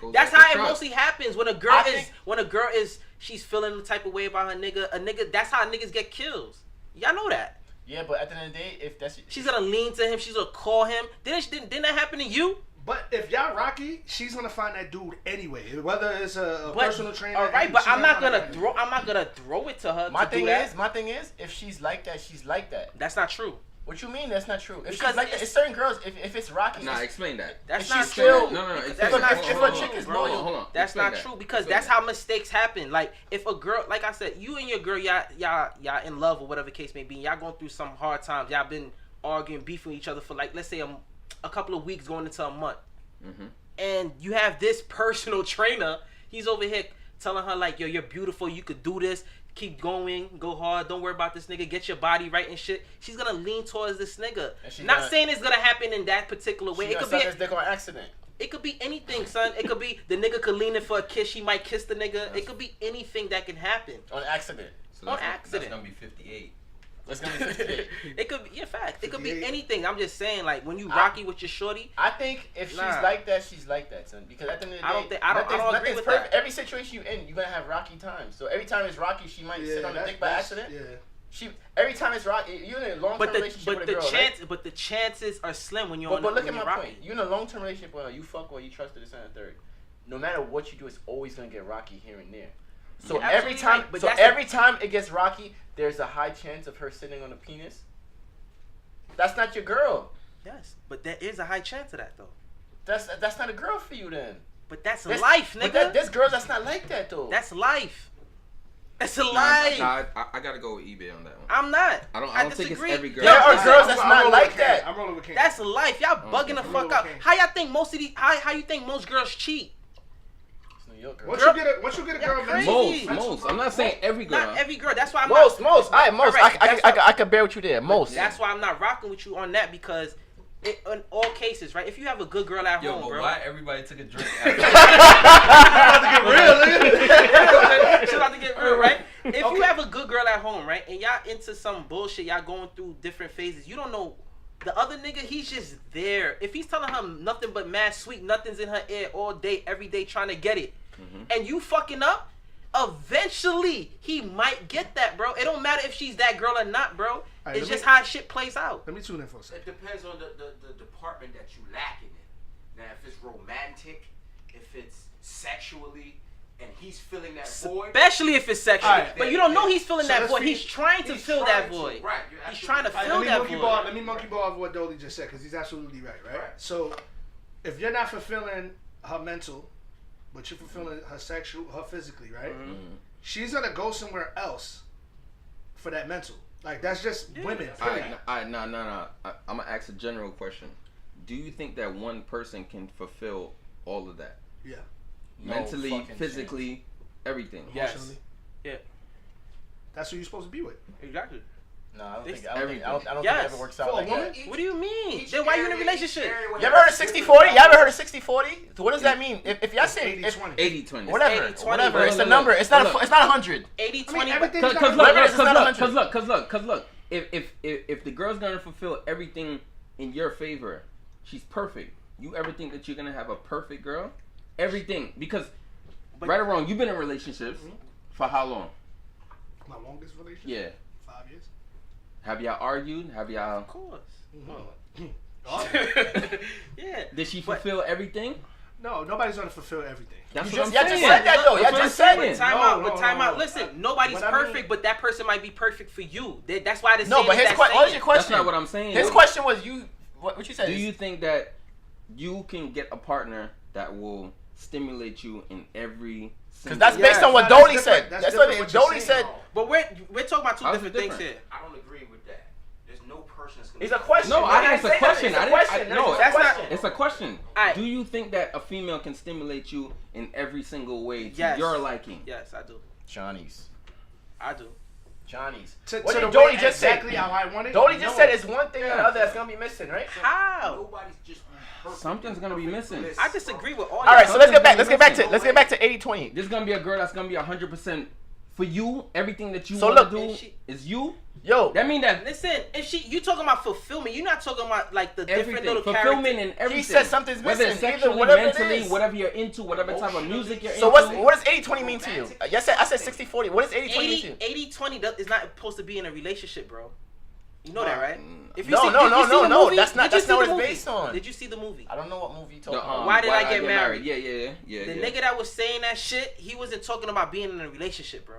goes. That's back how to it trust. mostly happens when a girl is she's feeling the type of way about her nigga. A nigga, that's how niggas get kills. Y'all know that. Yeah, but at the end of the day, if that's She's gonna lean to him. She's gonna call him. Didn't that happen to you? But if y'all rocky, she's gonna find that dude anyway. Whether it's a personal trainer. All right, she's but I'm not find gonna that throw. I'm not gonna throw it to her. my to thing do that. is, if she's like that, she's like that. That's not true. What you mean? That's not true. If Because she's like that, it's certain girls. If it's rocky, Nah, explain that. That's If not she's true. still- No. Because Explain that's that. not if true. a chick is bro. loyal, hold on. That's Explain not that. true because Explain that's that. how mistakes happen. Like if a girl, like I said, you and your girl, y'all in love or whatever the case may be. Y'all going through some hard times. Y'all been arguing, beefing with each other for like let's say a couple of weeks going into a month. Mm-hmm. And you have this personal trainer. He's over here telling her like, yo, you're beautiful. You could do this. Keep going. Go hard. Don't worry about this nigga. Get your body right and shit. She's gonna lean towards this nigga. Not saying it's gonna happen in that particular way. She It could suck be. his dick on accident. It could be anything, son. It could be the nigga could lean in for a kiss. She might kiss the nigga. It could be anything that can happen. On accident. So On that's accident. That's gonna be 58. Let's go to 58. It could be, yeah, fact. It could be 58. anything. I'm just saying, like when you rocky with your shorty, I think if she's Nah. like that, she's like that, son. Because at the end of the day, I don't agree nothing's with perfect. that. Every situation you in, you're gonna have rocky times. So every time it's rocky, she might sit on the dick by accident. Yeah. Every time it's rocky, you're in a long term relationship with a girl, right? but the chances are slim when you're But on. look when at you're my rocky. point. You're in a long term relationship with her. You fuck with her. You trust her. This and the third. No matter what you do, it's always gonna get rocky here and there. So You're every absolutely time, right, but so that's every time it gets rocky, there's a high chance of her sitting on a penis. That's not your girl. Yes, but there is a high chance of that though. That's not a girl for you then. But that's There's- life, but nigga. there's girls that's not like that though. That's life. That's a life. I gotta go with eBay on that one. I'm not. I don't think it's disagree. every girl. There are I'm girls that's I'm not rolling like with Ken. that. I'm rolling with Ken. That's life. Y'all bugging the I'm fuck rolling out. with Ken. How y'all think most of these? How you think most girls cheat? It's New York girl. Once Girl- you get a Yeah, girl, crazy. Most. I'm not saying every girl. Not every girl. That's why I'm Most. not. All right, most. Alright, that's why- I could bear with you there. Most. That's why I'm not rocking with you on that because, in all cases, right? If you have a good girl at Yo, home, but bro. why everybody took a drink? She's about to get real, right? If you have a good girl at home, right, and y'all into some bullshit, y'all going through different phases, you don't know. The other nigga, he's just there. If he's telling her nothing but mad sweet, nothing's in her ear all day, every day trying to get it, and you fucking up, eventually he might get that, bro. It don't matter if she's that girl or not, bro. Right, It's let just me- how shit plays out. Let me tune in for a It second. depends on the department that you lacking in. Now, if it's romantic, if it's sexually, and he's filling that void. Especially if it's sexual. Alright, But you don't know he's filling so that let's void. feed- He's trying to he's fill trying that to, void. right, you're He's trying to absolutely fill right. that void. Let me monkey ball off what Dolly just said because he's absolutely right. Right. So, if you're not fulfilling her mental, but you're fulfilling her sexual, her physically, right? She's gonna go somewhere else for that mental. Like that's just women. Period. Alright, no. I'm gonna ask a general question. Do you think that one person can fulfill all of that? Yeah. No Mentally, fucking physically, everything. Yes. Emotionally. Yeah. That's who you're supposed to be with. Exactly. No, I don't This- think. I don't think it Yes. ever works For out a like woman? that. What do you mean? Each Then why you in a area- relationship? each area would You ever have heard of different 60-40? You ever values. heard of 60-40? So what does that mean? If y'all say 80-20. 80-20. whatever, 80-20, whatever, bro. it's a number. It's not. It's not 100. 80-20. everything- Cause Whatever it is, it's not 100. look. If the girl's gonna fulfill everything in your favor, she's perfect. You ever think that you're gonna have a perfect girl? Everything, because right or wrong, you've been in relationships for how long? My longest relationship. Yeah. 5 years. Have y'all argued? Have y'all? Of course. Oh. Yeah. Did she But- fulfill everything? No, nobody's gonna fulfill everything. That's You what just- I'm y'all just saying. said that, though. That's Y'all what just I'm said saying. it. Time No, out, no, but time no, out. no. Listen, nobody's What I mean- perfect, but that person might be perfect for you. That's why this. No, but his question. What was your That's question? not what I'm saying. His question was you. What you said? Do you think that you can get a partner that will stimulate you in every? Because that's Yeah, based on what no, that's Dolly different. said. That's That's what different what you're Dolly saying. said. But we're talking about two How's it different things different? here. I don't agree with that. There's no It's a question. No, I didn't. It's a say that. question. It's a I question. didn't. No, No, it's a that's not- question. It's a question. Alright. Do you think that a female can stimulate you in every single way to Yes. your liking? Yes, I do. Johnny's. I do. Johnny's. To What the did Dodie way just exactly say? how I want it. Dodie just No. said it's one thing or the Yeah. other that's gonna be missing, right? How? Nobody's just perfect. Something's gonna be missing. I disagree with all. All right, so let's get back. Something's Let's gonna get back to 80-20. There's gonna be a girl that's gonna be 100% for you. Everything that you So want to look- do And she- is you. Yo, That mean that Listen, if you talking about fulfillment, you're not talking about like the different everything, little fulfillment characters. and everything. he said something's Whether missing. it's Either sexually, whatever it mentally, is. whatever you're into, whatever type of music you're So into. what does 80-20 mean to you? Yes, I said 60-40. What does 80-20 mean to you? 80-20 is not supposed to be in a relationship, bro. You know that, right? If No, see- no, did no, you see no, the no, movie? that's not- Did you that's see not the what it's movie? based on. Did you see the movie? I don't know what movie you talking The, about. Why Did I Get Married? Yeah. The nigga that was saying that shit, he wasn't talking about being in a relationship, bro.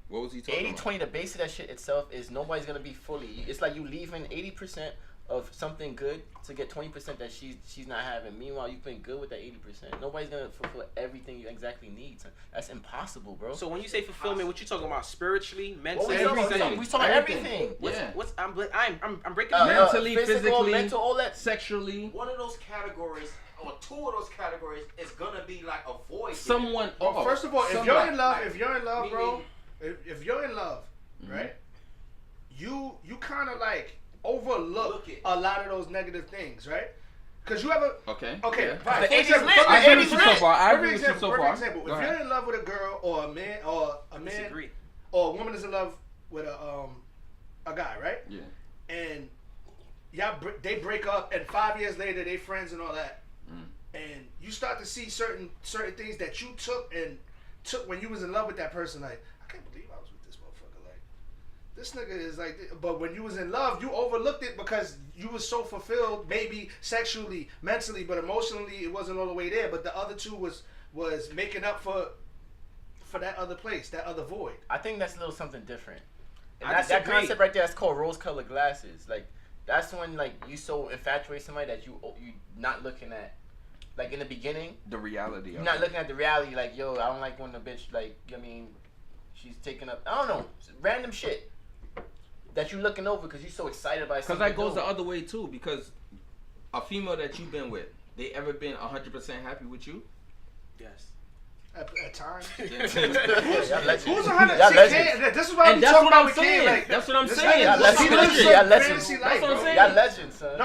What was he talking about? 80-20, the base of that shit itself is nobody's gonna be fully. It's like you leaving 80% of something good to get 20% that she's not having. Meanwhile, you've been good with that 80%. Nobody's gonna fulfill everything you exactly need. That's impossible, bro. So when you say fulfillment, what you talking about? Spiritually, What mentally, we talking about? everything. We talking about everything. Yeah. I'm breaking it down. Mentally, physical, physically, mental, all that. sexually. One of those categories, or two of those categories, is gonna be like a void. Someone. Well, first of all, if someone- you're in love, like, bro, meaning- if you're in love, right, you kind of like overlook Look it. a lot of those negative things, right? Because you ever Okay. okay, yeah. fine. The For 80s example, lit. perfect I agree with example, you so far. I perfect agree with you example, so perfect far. example. Go If ahead. you're in love with a girl or a man Disagree. or a woman is in love with a guy, right? Yeah. And they break up, and 5 years later they friends and all that, Mm. and you start to see certain things that you took when you was in love with that person. Like, I can't believe I was with this motherfucker. Like, this nigga is like, but when you was in love, you overlooked it because you was so fulfilled, maybe sexually, mentally, but emotionally it wasn't all the way there. But the other two was making up for that other place, that other void. I think that's a little something different. And I that disagree. concept right there, that's called rose-colored glasses. Like, that's when like you so infatuate somebody that you not looking at, like in the beginning, The reality you're of not it. looking at the reality. Like, yo, I don't like when the bitch like, I mean, she's taking up, I don't know, random shit that you looking over because you're so excited by Because something. that goes new. the other way too. Because a female that you've been with, they ever been 100% happy with you? Yes. At times. Y'all legends. Who's Y'all 100? legends. This is what And we that's talking what about I'm with saying. Kid. Like, That's what I'm this saying. nigga- Y'all this legends. nigga is Y'all a legends. fantasy That's life, what I'm bro. saying. Y'all legends, son.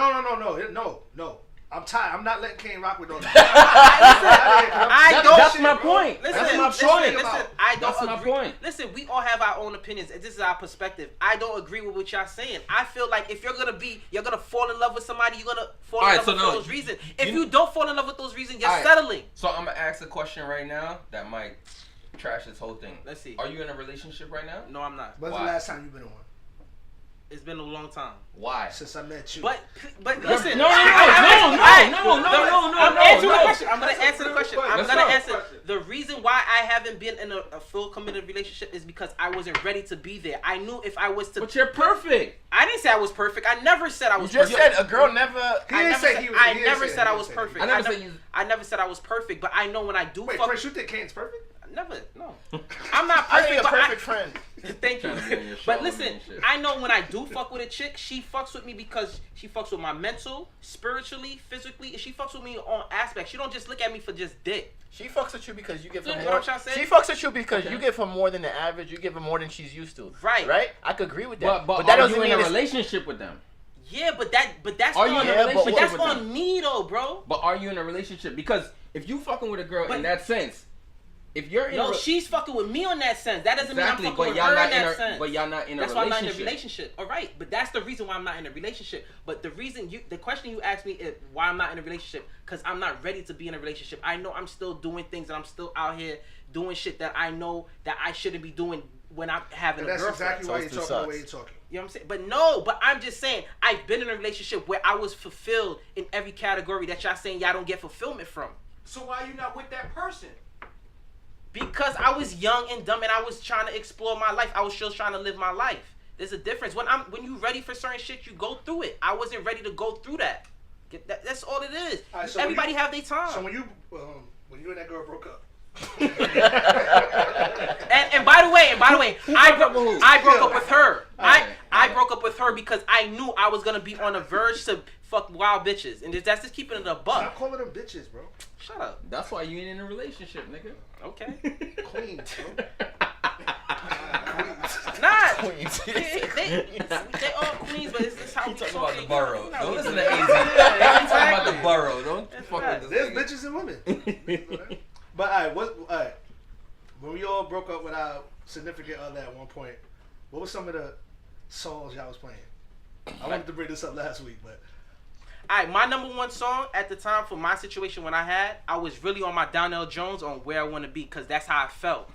No. I'm tired. I'm not letting Kane rock with those. That's my point. Listen, That's my listen, point. listen, I don't That's my agree. point. Listen, we all have our own opinions, and this is our perspective. I don't agree with what y'all saying. I feel like if you're gonna fall in love with somebody, you're gonna fall in Alright, love so with no, those reasons. If you- you don't fall in love with those reasons, you're Alright. settling. So I'm gonna ask a question right now that might trash this whole thing. Let's see. Are you in a relationship right now? No, I'm not. When's the Why? last time you've been on one? It's been a long time. Why? Since I met you. But listen. No. I'm answering the no. question. I'm gonna answer the question. I'm Let's gonna go. answer. The reason why I haven't been in a full committed relationship is because I wasn't ready to be there. I knew if I was to. But you're perfect. I didn't say I was perfect. I never said I You was just perfect. said a girl never. He I didn't never say said, he was. I he didn't never say said that. I He was didn't say perfect. I never said you. I never said I was perfect, but I know when I do Wait, fuck. Chris, you think Kane's perfect? Never. No. I'm not I perfect. think a but perfect friend. Thank Trying to be on you. your show But and listen, shit. I know when I do fuck with a chick, she fucks with me because she fucks with my mental, spiritually, physically, and she fucks with me on aspects. She don't just look at me for just dick. She fucks with you because you give her You know more. what I'm trying to say? She fucks with you because Okay. you give her more than the average. You give her more than she's used to. Right. Right? I could agree with that. But that are doesn't you in mean a it's. relationship with them? Yeah, but that's Are you on, in a Yeah, but but relationship that's with on them? me though, bro. But are you in a relationship? Because if you fucking with a girl But- in that sense, if you're in No, a she's fucking with me on that sense. That doesn't exactly, mean I'm but fucking with y'all her not in in that a sense. but y'all not in a That's why I'm not in a relationship. relationship. All right, but that's the reason why I'm not in a relationship. But the reason the question you asked me is why I'm not in a relationship, because I'm not ready to be in a relationship. I know I'm still doing things and I'm still out here doing shit that I know that I shouldn't be doing when I'm having And a that's girlfriend. exactly So why it you're still talking the sucks. way you're talking. You know what I'm saying? But no, I'm just saying I've been in a relationship where I was fulfilled in every category that y'all saying y'all don't get fulfillment from. So why you not with that person? Because I was young and dumb and I was trying to explore my life. I was still trying to live my life. There's a difference. When you ready for certain shit, you go through it. I wasn't ready to go through that. That's all it is. All right, so Everybody when have their time. So when you and that girl broke up, and by the way, I broke up with her. Okay. I broke up with her because I knew I was gonna be on the verge to fuck wild bitches, and that's just keeping it a buck. Stop calling them bitches, bro. Shut up. That's why you ain't in a relationship, nigga. Okay. Queens, bro. Not. Queens. They all queens, but it's just how we Talking talk. about the borough. You know, Don't we listen do to it. AZ. Yeah, I'm talking about the exactly. borough. Don't That's fuck right. with There's this. bitches and women. But alright, when we all broke up with our significant other at one point, what was some of the songs y'all was playing? I wanted to bring this up last week, but Alright, my number one song at the time for my situation when I was really on my Donnell Jones on Where I Want to Be, because that's how I felt.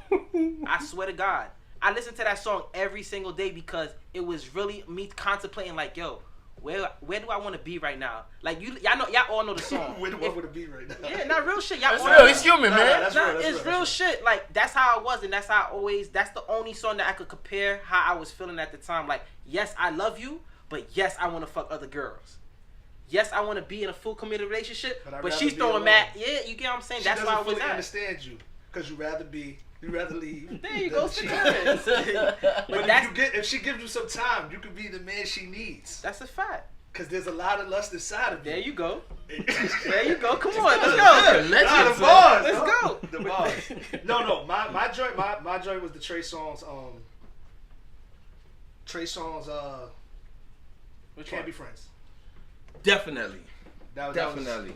I swear to God. I listened to that song every single day because it was really me contemplating like, yo, where do I want to be right now? Like y'all all know the song. where do I want to be right now? Yeah, not real shit. Y'all That's all real. know He's human, Nah, man. that's Nah, real, that's it's real, real that's shit. Like that's how I was, and that's how I always. That's the only song that I could compare how I was feeling at the time. Like, yes, I love you, but yes, I want to fuck other girls. Yes, I want to be in a full committed relationship, But I'd but rather she's be throwing alone. mad. Yeah, you get what I'm saying? She That's doesn't why I was fully at. understand you because you rather leave. There you than go, cheat. But But that's if she gives you some time, you could be the man she needs. that's a fact. Because there's a lot of lust inside of you. There you go. There There you go. Come on, let's go. Nah, the bars. Let's dog. go. The bars. No. My joint was the Trey Songz. Trey Songz. Which Can't one? Be Friends. Definitely. That was Definitely.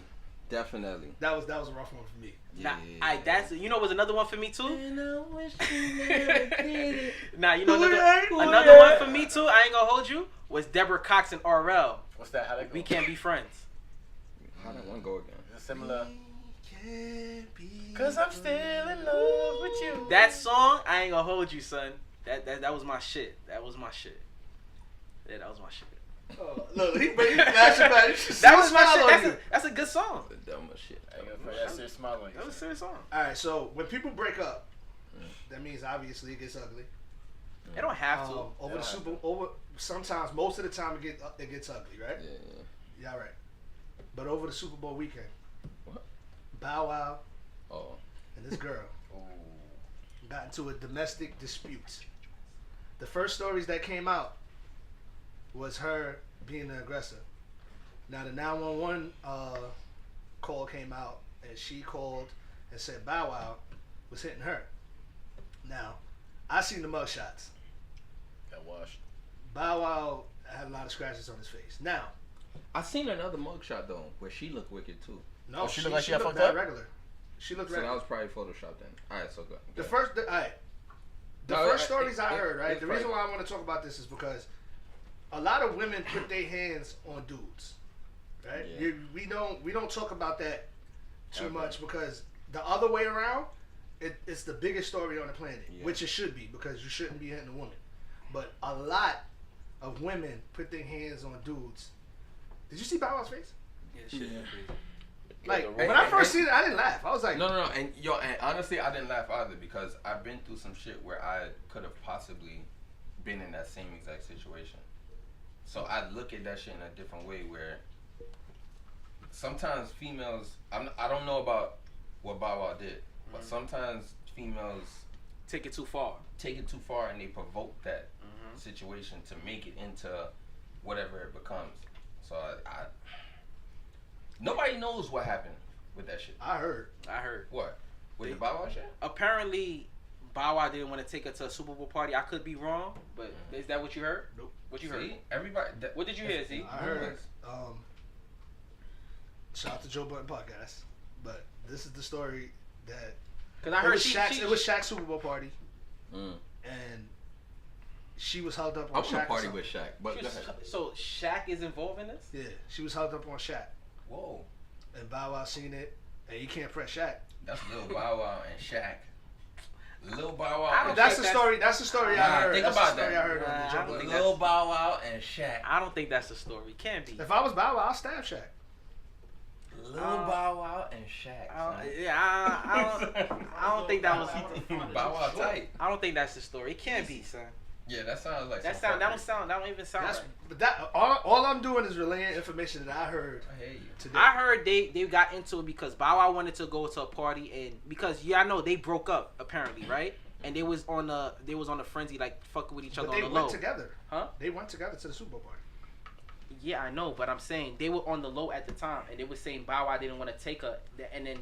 That was a rough one for me. Nah, that's was another one for me too. Nah, you know another one for me too. I ain't gonna hold you. Was Deborah Cox and RL. What's that? How that go? We Can't Be Friends. How that one go again? Is it similar? Can't be Cause I'm still in love with you. That song, I ain't gonna hold you, son. That was my shit. That was my shit. Yeah, that was my shit. Oh, look, he flashing back. That was my shit. That's a good song. The dumbest shit. I ain't gonna put that serious smile on you. That was a serious song. All right, so when people break up, that means obviously it gets ugly. They don't have to. Sometimes, most of the time, it gets ugly, right? Yeah. Yeah, right. But over the Super Bowl weekend, What? Bow Wow Oh. and this girl got into a domestic dispute. The first stories that came out was her being the aggressor. Now the 911 call came out, and she called and said Bow Wow was hitting her. Now, I seen the mugshots. Got washed. Bow Wow had a lot of scratches on his face. Now, I seen another mugshot though, where she looked wicked too. no, Oh, she looked like she got looked fucked up? regular. She looked So that regular. was probably Photoshop then. Alright, so good. The Good. first, all right. The No, first stories I it- heard, right? it's The reason probably- why I want to talk about this is because a lot of women put their hands on dudes, right? Yeah. We don't talk about that too Okay. much because the other way around, it's the biggest story on the planet, Yeah. which it should be because you shouldn't be hitting a woman. But a lot of women put their hands on dudes. Did you see Bow Wow's face? Yeah, shit. Like the when room. I first seen it, I didn't laugh. I was like, No, and honestly, I didn't laugh either because I've been through some shit where I could have possibly been in that same exact situation. So I look at that shit in a different way where sometimes females, I don't know about what Bow Wow did, but sometimes females Take it too far. take it too far and they provoke that situation to make it into whatever it becomes. So I nobody knows what happened with that shit. I heard. What? With the Bow Wow shit? Apparently, Bow Wow didn't want to take her to a Super Bowl party. I could be wrong, but is that what you heard? Nope. What you heard? See? Everybody. What did you hear, Z? I heard. Shout out to Joe Button podcast, but this is the story that Because I heard it was Shaq's Super Bowl party, Mm. and she was held up I on want Shaq. to party or with Shaq, but she go was- ahead. So Shaq is involved in this? yeah, she was held up on Shaq, Whoa, and Bow Wow seen it, and you can't press Shaq. that's Lil Bow Wow and Shaq. Lil Bow Wow. I don't and That's think the story. That's the story I Nah, heard. think That's about the story that. I heard on Nah, the I Joe don't Button. think Lil Bow Wow and Shaq. I don't think that's the story. Can't be. If I was Bow Wow, I'll stab Shaq. Lil Bow Wow and Shaq. I don't think that was. Bow Wow tight. I don't think that's the story. It can't be, son. Yeah, that sounds like That some don't fuckery. sound. That don't even sound That's right. but that all I'm doing is relaying information that I heard I hear you. today. I heard they got into it because Bow Wow wanted to go to a party and because I know they broke up apparently, right? and they was on the frenzy like fucking with each other But on they the went low. together. Huh? They went together to the Super Bowl party. Yeah, I know, but I'm saying they were on the low at the time, and they were saying Bow Wow didn't want to take her, and then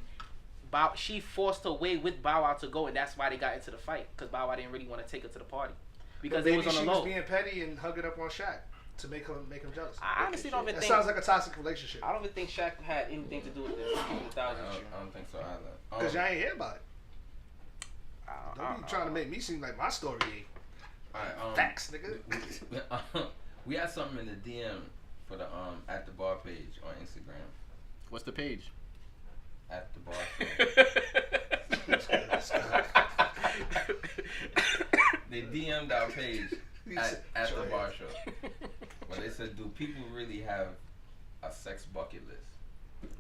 she forced her way with Bow Wow to go, and that's why they got into the fight, because Bow Wow didn't really want to take her to the party because But they maybe was on she the was low. being petty and hugging up on Shaq to make him jealous. I honestly don't even That think. sounds like a toxic relationship. I don't even think Shaq had anything to do with this. I don't think so either. Because y'all ain't hear about it. I Don't be trying to make me seem like my story ain't Alright, facts, nigga. we had something in the DM for the at the bar page on Instagram. What's the page? At the bar. They DM'd our page at the bar show. Well, they said, do people really have a sex bucket list?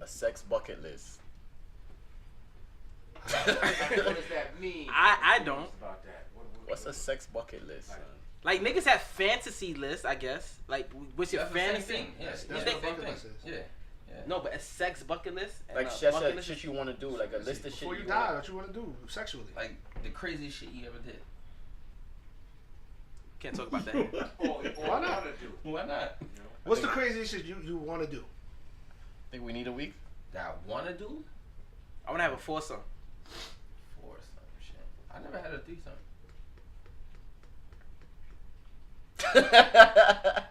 A sex bucket list. What does that mean? I don't. About that. What's a sex bucket list? Son? Like niggas have fantasy lists, I guess. Like, what's your That's the same fantasy? thing. Yeah, That's yeah, what the a same bucket thing. list is. Yeah. No, but a sex bucket list. and Like a shit, bucket list shit you want to do, like a list of shit Before you you die, wanna- what you want to do sexually? Like the craziest shit you ever did. Can't talk about that here. Why not? Why not? What's the craziest shit you want to do? Think we need a week? That I wanna do? I want to have a foursome. For some shit. I never had a threesome. Never had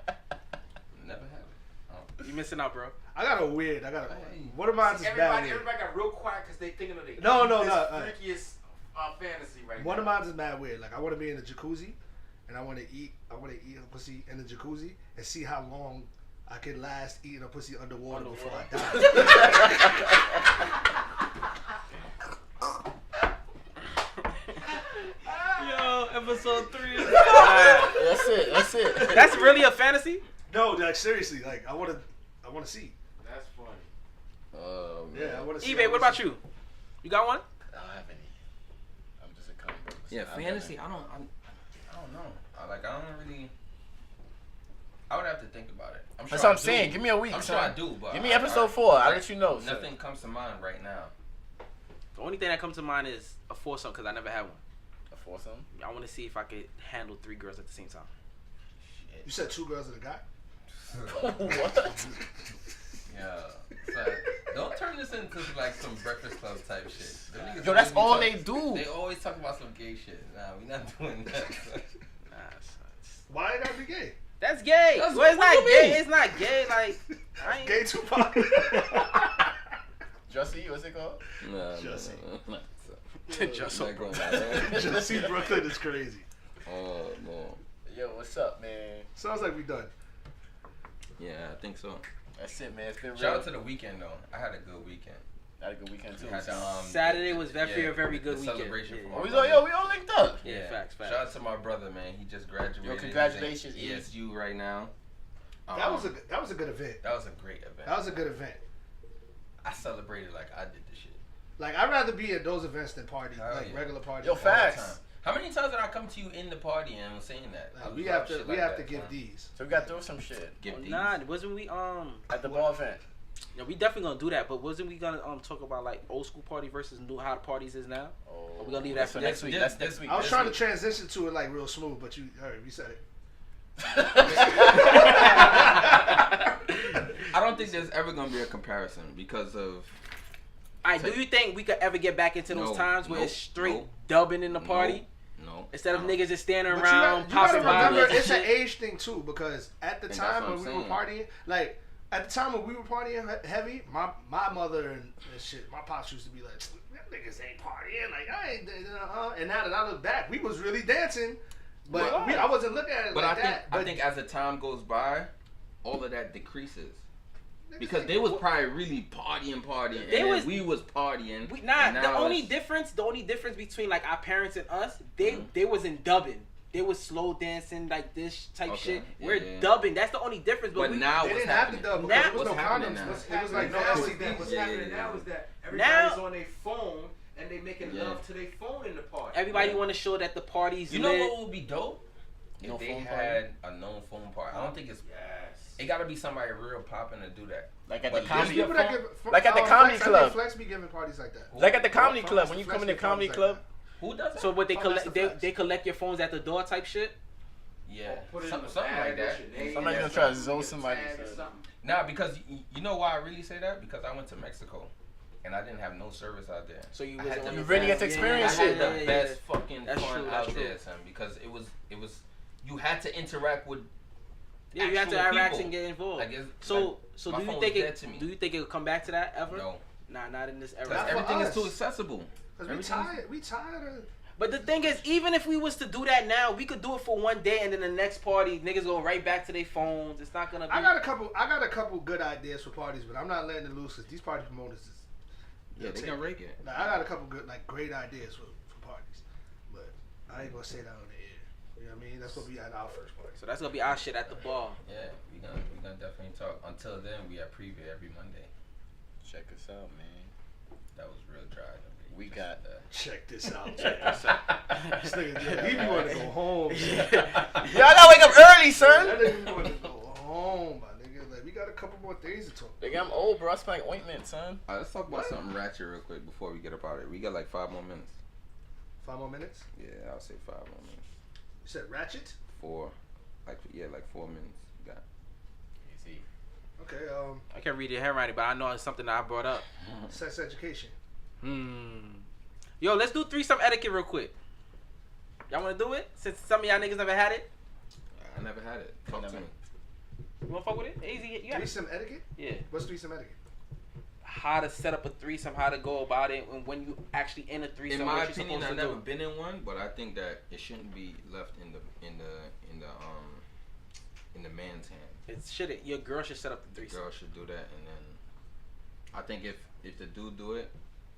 it. You missing out, bro. I got a weird. Hey. What of mine is bad Everybody weird. got real quiet because they thinking of the No, freakiest fantasy right One now. of mine is mad weird. Like I want to be in the jacuzzi, and I want to eat a pussy in the jacuzzi and see how long I can last eating a pussy underwater before I die. Yo, episode 3 is That's it. That's really a fantasy? No, like seriously, like I want to see. That's funny. Yeah, I want to see. eBay, what about you? You got one? I don't have any. I'm just a comic book. Yeah, I'm fantasy. I don't know. I don't really. I would have to think about it. I'm sure That's what I I'm do. saying. Give me a week. I'm son. sure I do, but Give me episode 4. I'll let you know. son. Nothing comes to mind right now. The only thing that comes to mind is a foursome because I never had one. A foursome? I want to see if I could handle 3 girls at the same time. You said 2 girls and a guy. What? Yeah. So, don't turn this into like some Breakfast Club type shit. Them niggas Yo, that's always all be they do. They always talk about some gay shit. Nah, we not doing that. Why it gotta be gay? That's gay. That's- Well, it's what not you gay. mean? It's not gay. Like, I ain't. Gay Tupac. Jussie, what's it called? Jussie. Just Not going there. Jussie Brooklyn is crazy. Oh no. Yo, what's up, man? Sounds like we done. Yeah, I think so. That's it, man. It's been real. Shout out to the weekend though. I had a good weekend. Had a good weekend, too. Had the, Saturday was definitely a very good the weekend. celebration Yeah. for my Oh, we brother. all linked up. Yeah, Facts. Shout out to my brother, man. He just graduated. Yo, He's in congratulations, E. ESU right now. That was a good event. That was a great event. That was a good event. I celebrated like I did the shit. Like I'd rather be at those events than parties, Hell like yeah. regular parties. Yo, All the facts. time. How many times did I come to you in the party and was saying that? I Like, we love have shit to like give that, son. these. So we got to throw some shit Give these. Nah, wasn't we at the ball event. Yeah, we definitely gonna do that, but wasn't we gonna talk about like old school party versus new how the parties is now? Oh, Are we gonna leave that for next week? week? That's next week. I was This trying to week. transition to it like real smooth, but you said it. I don't think there's ever gonna be a comparison because of Alright, do you think we could ever get back into those No, times where nope, it's straight nope. dubbing in the party no. instead of niggas just standing But around you gotta popping bottles? remember, and it's an shit? age thing too, because at the And time that's when what we I'm were partying, like at the time when we were partying heavy, my mother and shit, my pops used to be like, "Them niggas ain't partying, like I ain't." And now that I look back, we was really dancing, but I wasn't looking at it But like I think that. I think as the time goes by, all of that decreases. Because they was probably really partying, They and was- then we was partying. We, and the now only it's- difference between like our parents and us, they wasn't dubbing. They was slow dancing like this type Okay, shit. yeah, We're yeah. dubbing. That's the only difference. But we, now they what's didn't have to happening? dub because Now- there was no What's happening condoms. now? It was Happening like now nasty is that things. what's Yeah, happening yeah, now yeah. is that everybody's Now- on their phone and they making Yeah. love to their phone in the party. everybody Yeah. want to show that the party's You know lit. what would be dope? If No they phone had a known phone party. I don't think it's. Yes. It gotta be somebody real popping to do that. Like at But the there's comedy, people People that give, like at the Flex, comedy I think club. Flex be giving parties like that. like at the comedy Flex club. When be you come in the giving comedy parties like club, Who doesn't? So what they Oh, collect? that's the facts. They collect your phones at the door type shit. Yeah, Put it in something the bag like that. with your name Somebody and gonna try to something, zone get a somebody, tag or son. something. Nah, because you know why I really say that? Because I went to Mexico, and I didn't have no service out there. So you I was had on the your really phone. get to experience I it. had the best fucking That's fun true, out that's there, true. son, because it was you had to interact with Yeah, you have to actual interact people. and get involved. Like, it's, So my do you phone think was it? dead to me. Do you think it will come back to that ever? no, Nah, not in this era. because Not for everything is us. too accessible. Cause we Everything's- tired. We tired of. But the thing is, even if we was to do that now, we could do it for one day, and then the next party, niggas go right back to their phones. It's not gonna be. I got a couple good ideas for parties, but I'm not letting it loose because these party promoters is. Yeah, they gonna rake it. Like, I got a couple good, like, great ideas for parties, but I ain't gonna say that on the air. You know what I mean? That's gonna be at our first party. So that's gonna be our shit at the bar. Yeah, we gonna definitely talk. Until then, we have preview every Monday. Check us out, man. That was real dry. We got Check this out. check us out. This nigga, he be wanting to go home. Y'all gotta wake up early, son. That nigga be wanting to go home, my nigga. Like, we got a couple more things to talk about. Nigga, I'm old, bro. I smell like ointment, son. Alright, let's talk about something ratchet real quick before we get up out of here. We got like 5 more minutes. 5 more minutes? Yeah, I'll say 5 more minutes. You said ratchet? 4, like 4 minutes. We got. Easy. Okay, I can't read your handwriting, but I know it's something that I brought up. sex education. Yo, let's do threesome etiquette real quick. Y'all want to do it? Since some of y'all niggas never had it. I never had it. Talk to me. You want to fuck with it? Easy. You got it. Threesome etiquette? Yeah. What's threesome etiquette? How to set up a threesome, how to go about it, and when you actually in a threesome, In my what you opinion, supposed I've to never do. been in one, but I think that it shouldn't be left in the man's hand. It's shit. Your girl should set up the The threesome. girl should do that, and then I think if the dude do it,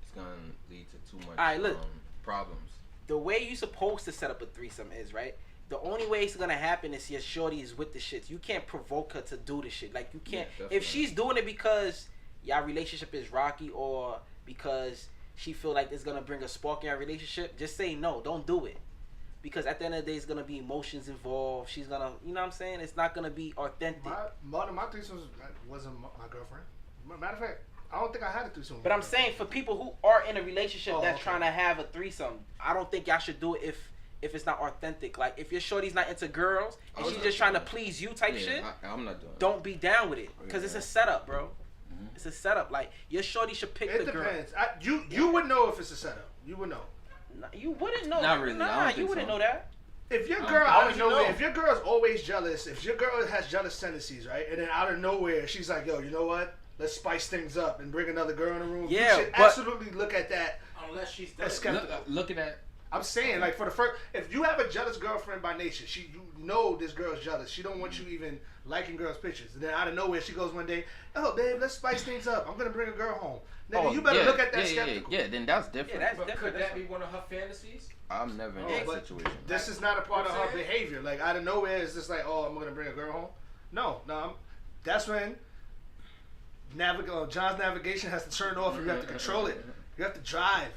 it's gonna lead to too much Alright, look. problems. The way you supposed to set up a threesome is, right? The only way it's gonna happen is your shorty is with the shits. You can't provoke her to do the shit. Like, you can't. Yeah, definitely. If she's doing it because y'all relationship is rocky or because she feel like it's gonna bring a spark in your relationship, just say no. Don't do it. Because at the end of the day, it's gonna be emotions involved. She's gonna, you know what I'm saying? It's not gonna be authentic. One of my threesomes wasn't my girlfriend. Matter of fact, I don't think I had a threesome. But I'm saying for people who are in a relationship Oh, that's okay. trying to have a threesome, I don't think y'all should do it if it's not authentic. Like, if your shorty's not into girls and she's just trying to please you type shit, I'm not doing. don't be down with it because it's a setup, bro. Mhm. It's a setup. Like, your shorty should pick It the girl. depends. You would know if it's a setup. You would know. Nah, you wouldn't know. Not really, I Nah, don't you think wouldn't so. know that. If your I girl don't out of think you nowhere, know. if your girl's always jealous, if your girl has jealous tendencies, right, and then out of nowhere she's like, "Yo, you know what? Let's spice things up and bring another girl in the room." Yeah, you should but- absolutely look at that. Unless she's That's dead. skeptical. Look at that. I'm saying, like, for the first, if you have a jealous girlfriend by nature, you know this girl's jealous. She don't want you even liking girls' pictures. And then out of nowhere, she goes one day, "Oh, babe, let's spice things up. I'm gonna bring a girl home." Nigga, you better look at that skeptical. Yeah, then that's different. Yeah, that's But different. could that be one of her fantasies? I'm never in Oh, that but situation. This is not a part of You know what her I'm saying? behavior. Like, out of nowhere, it's just like, "Oh, I'm gonna bring a girl home." No, that's when John's navigation has to turn off, and you have to control it. You have to drive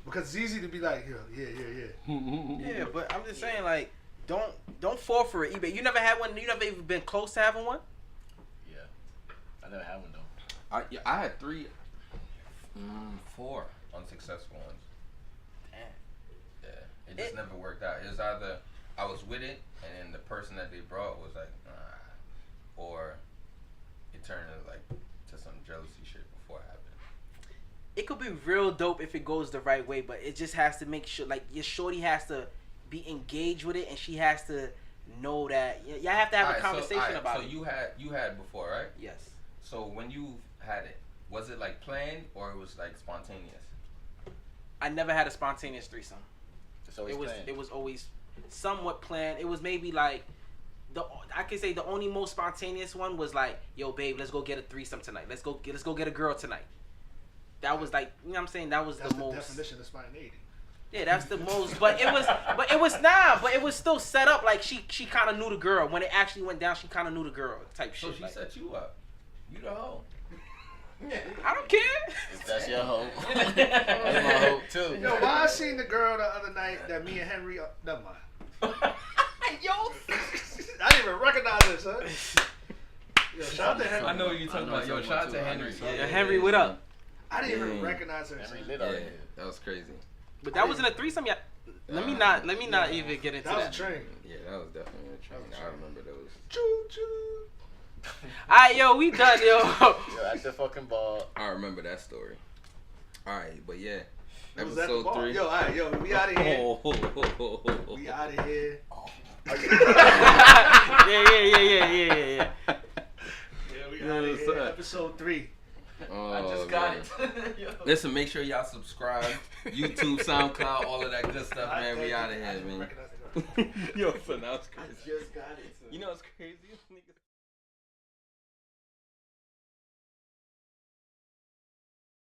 because it's easy to be like, yeah. Yeah, but I'm just saying, like, don't fall for it. eBay. You never had one. You never even been close to having one. Yeah. I never had one though. I had 3. 4 unsuccessful ones. Damn. Yeah, it just never worked out. It was either I was with it, and then the person that they brought was like, nah, or it turned to some jealousy shit before it happened. It could be real dope if it goes the right way, but it just has to make sure, like, your shorty has to be engaged with it, and she has to know that. Y'all have to have a conversation about so it. you had before, right? Yes. So when you had it, was it like planned or it was like spontaneous? I never had a spontaneous threesome. It's always planned. It was always somewhat planned. It was maybe like I could say the only most spontaneous one was like, "Yo, babe, let's go get a threesome tonight. Let's go get a girl tonight." That was like, you know what I'm saying? That was That's the the most. definition of spontaneity. Yeah, that's the most. But it was still set up like she kind of knew the girl. When it actually went down, she kind of knew the girl type So shit. she like, set you up. You the hoe. I don't care. That's your hoe. That's my hoe too. Yo, why I seen the girl the other night that me and Henry, never mind. Yo. I didn't even recognize her, son. Yo, shout out to Henry. I know what you're talking about. Yo, shout out to Henry. Yeah, Henry, what up? I didn't even Yeah. recognize her. Henry son. lit Yeah, out here. that was crazy. But that wasn't a threesome yet. Let me not even get into That was that. a train. Yeah, that was definitely a train. I remember those. Choo choo. Alright, yo, we done, yo. Yo, at the fucking ball. I remember that story. All right, but yeah, It was at the episode bar. 3. Yo, all right, yo, we out of here. Oh. We out of here. yeah. Yeah, we out of here. son. Episode 3. Oh, I just got man. it. Yo. Listen, make sure y'all subscribe. YouTube, SoundCloud, all of that good stuff, man. We out of here, man. Yo, so now it's crazy. Just got it. You know what's crazy? Niggas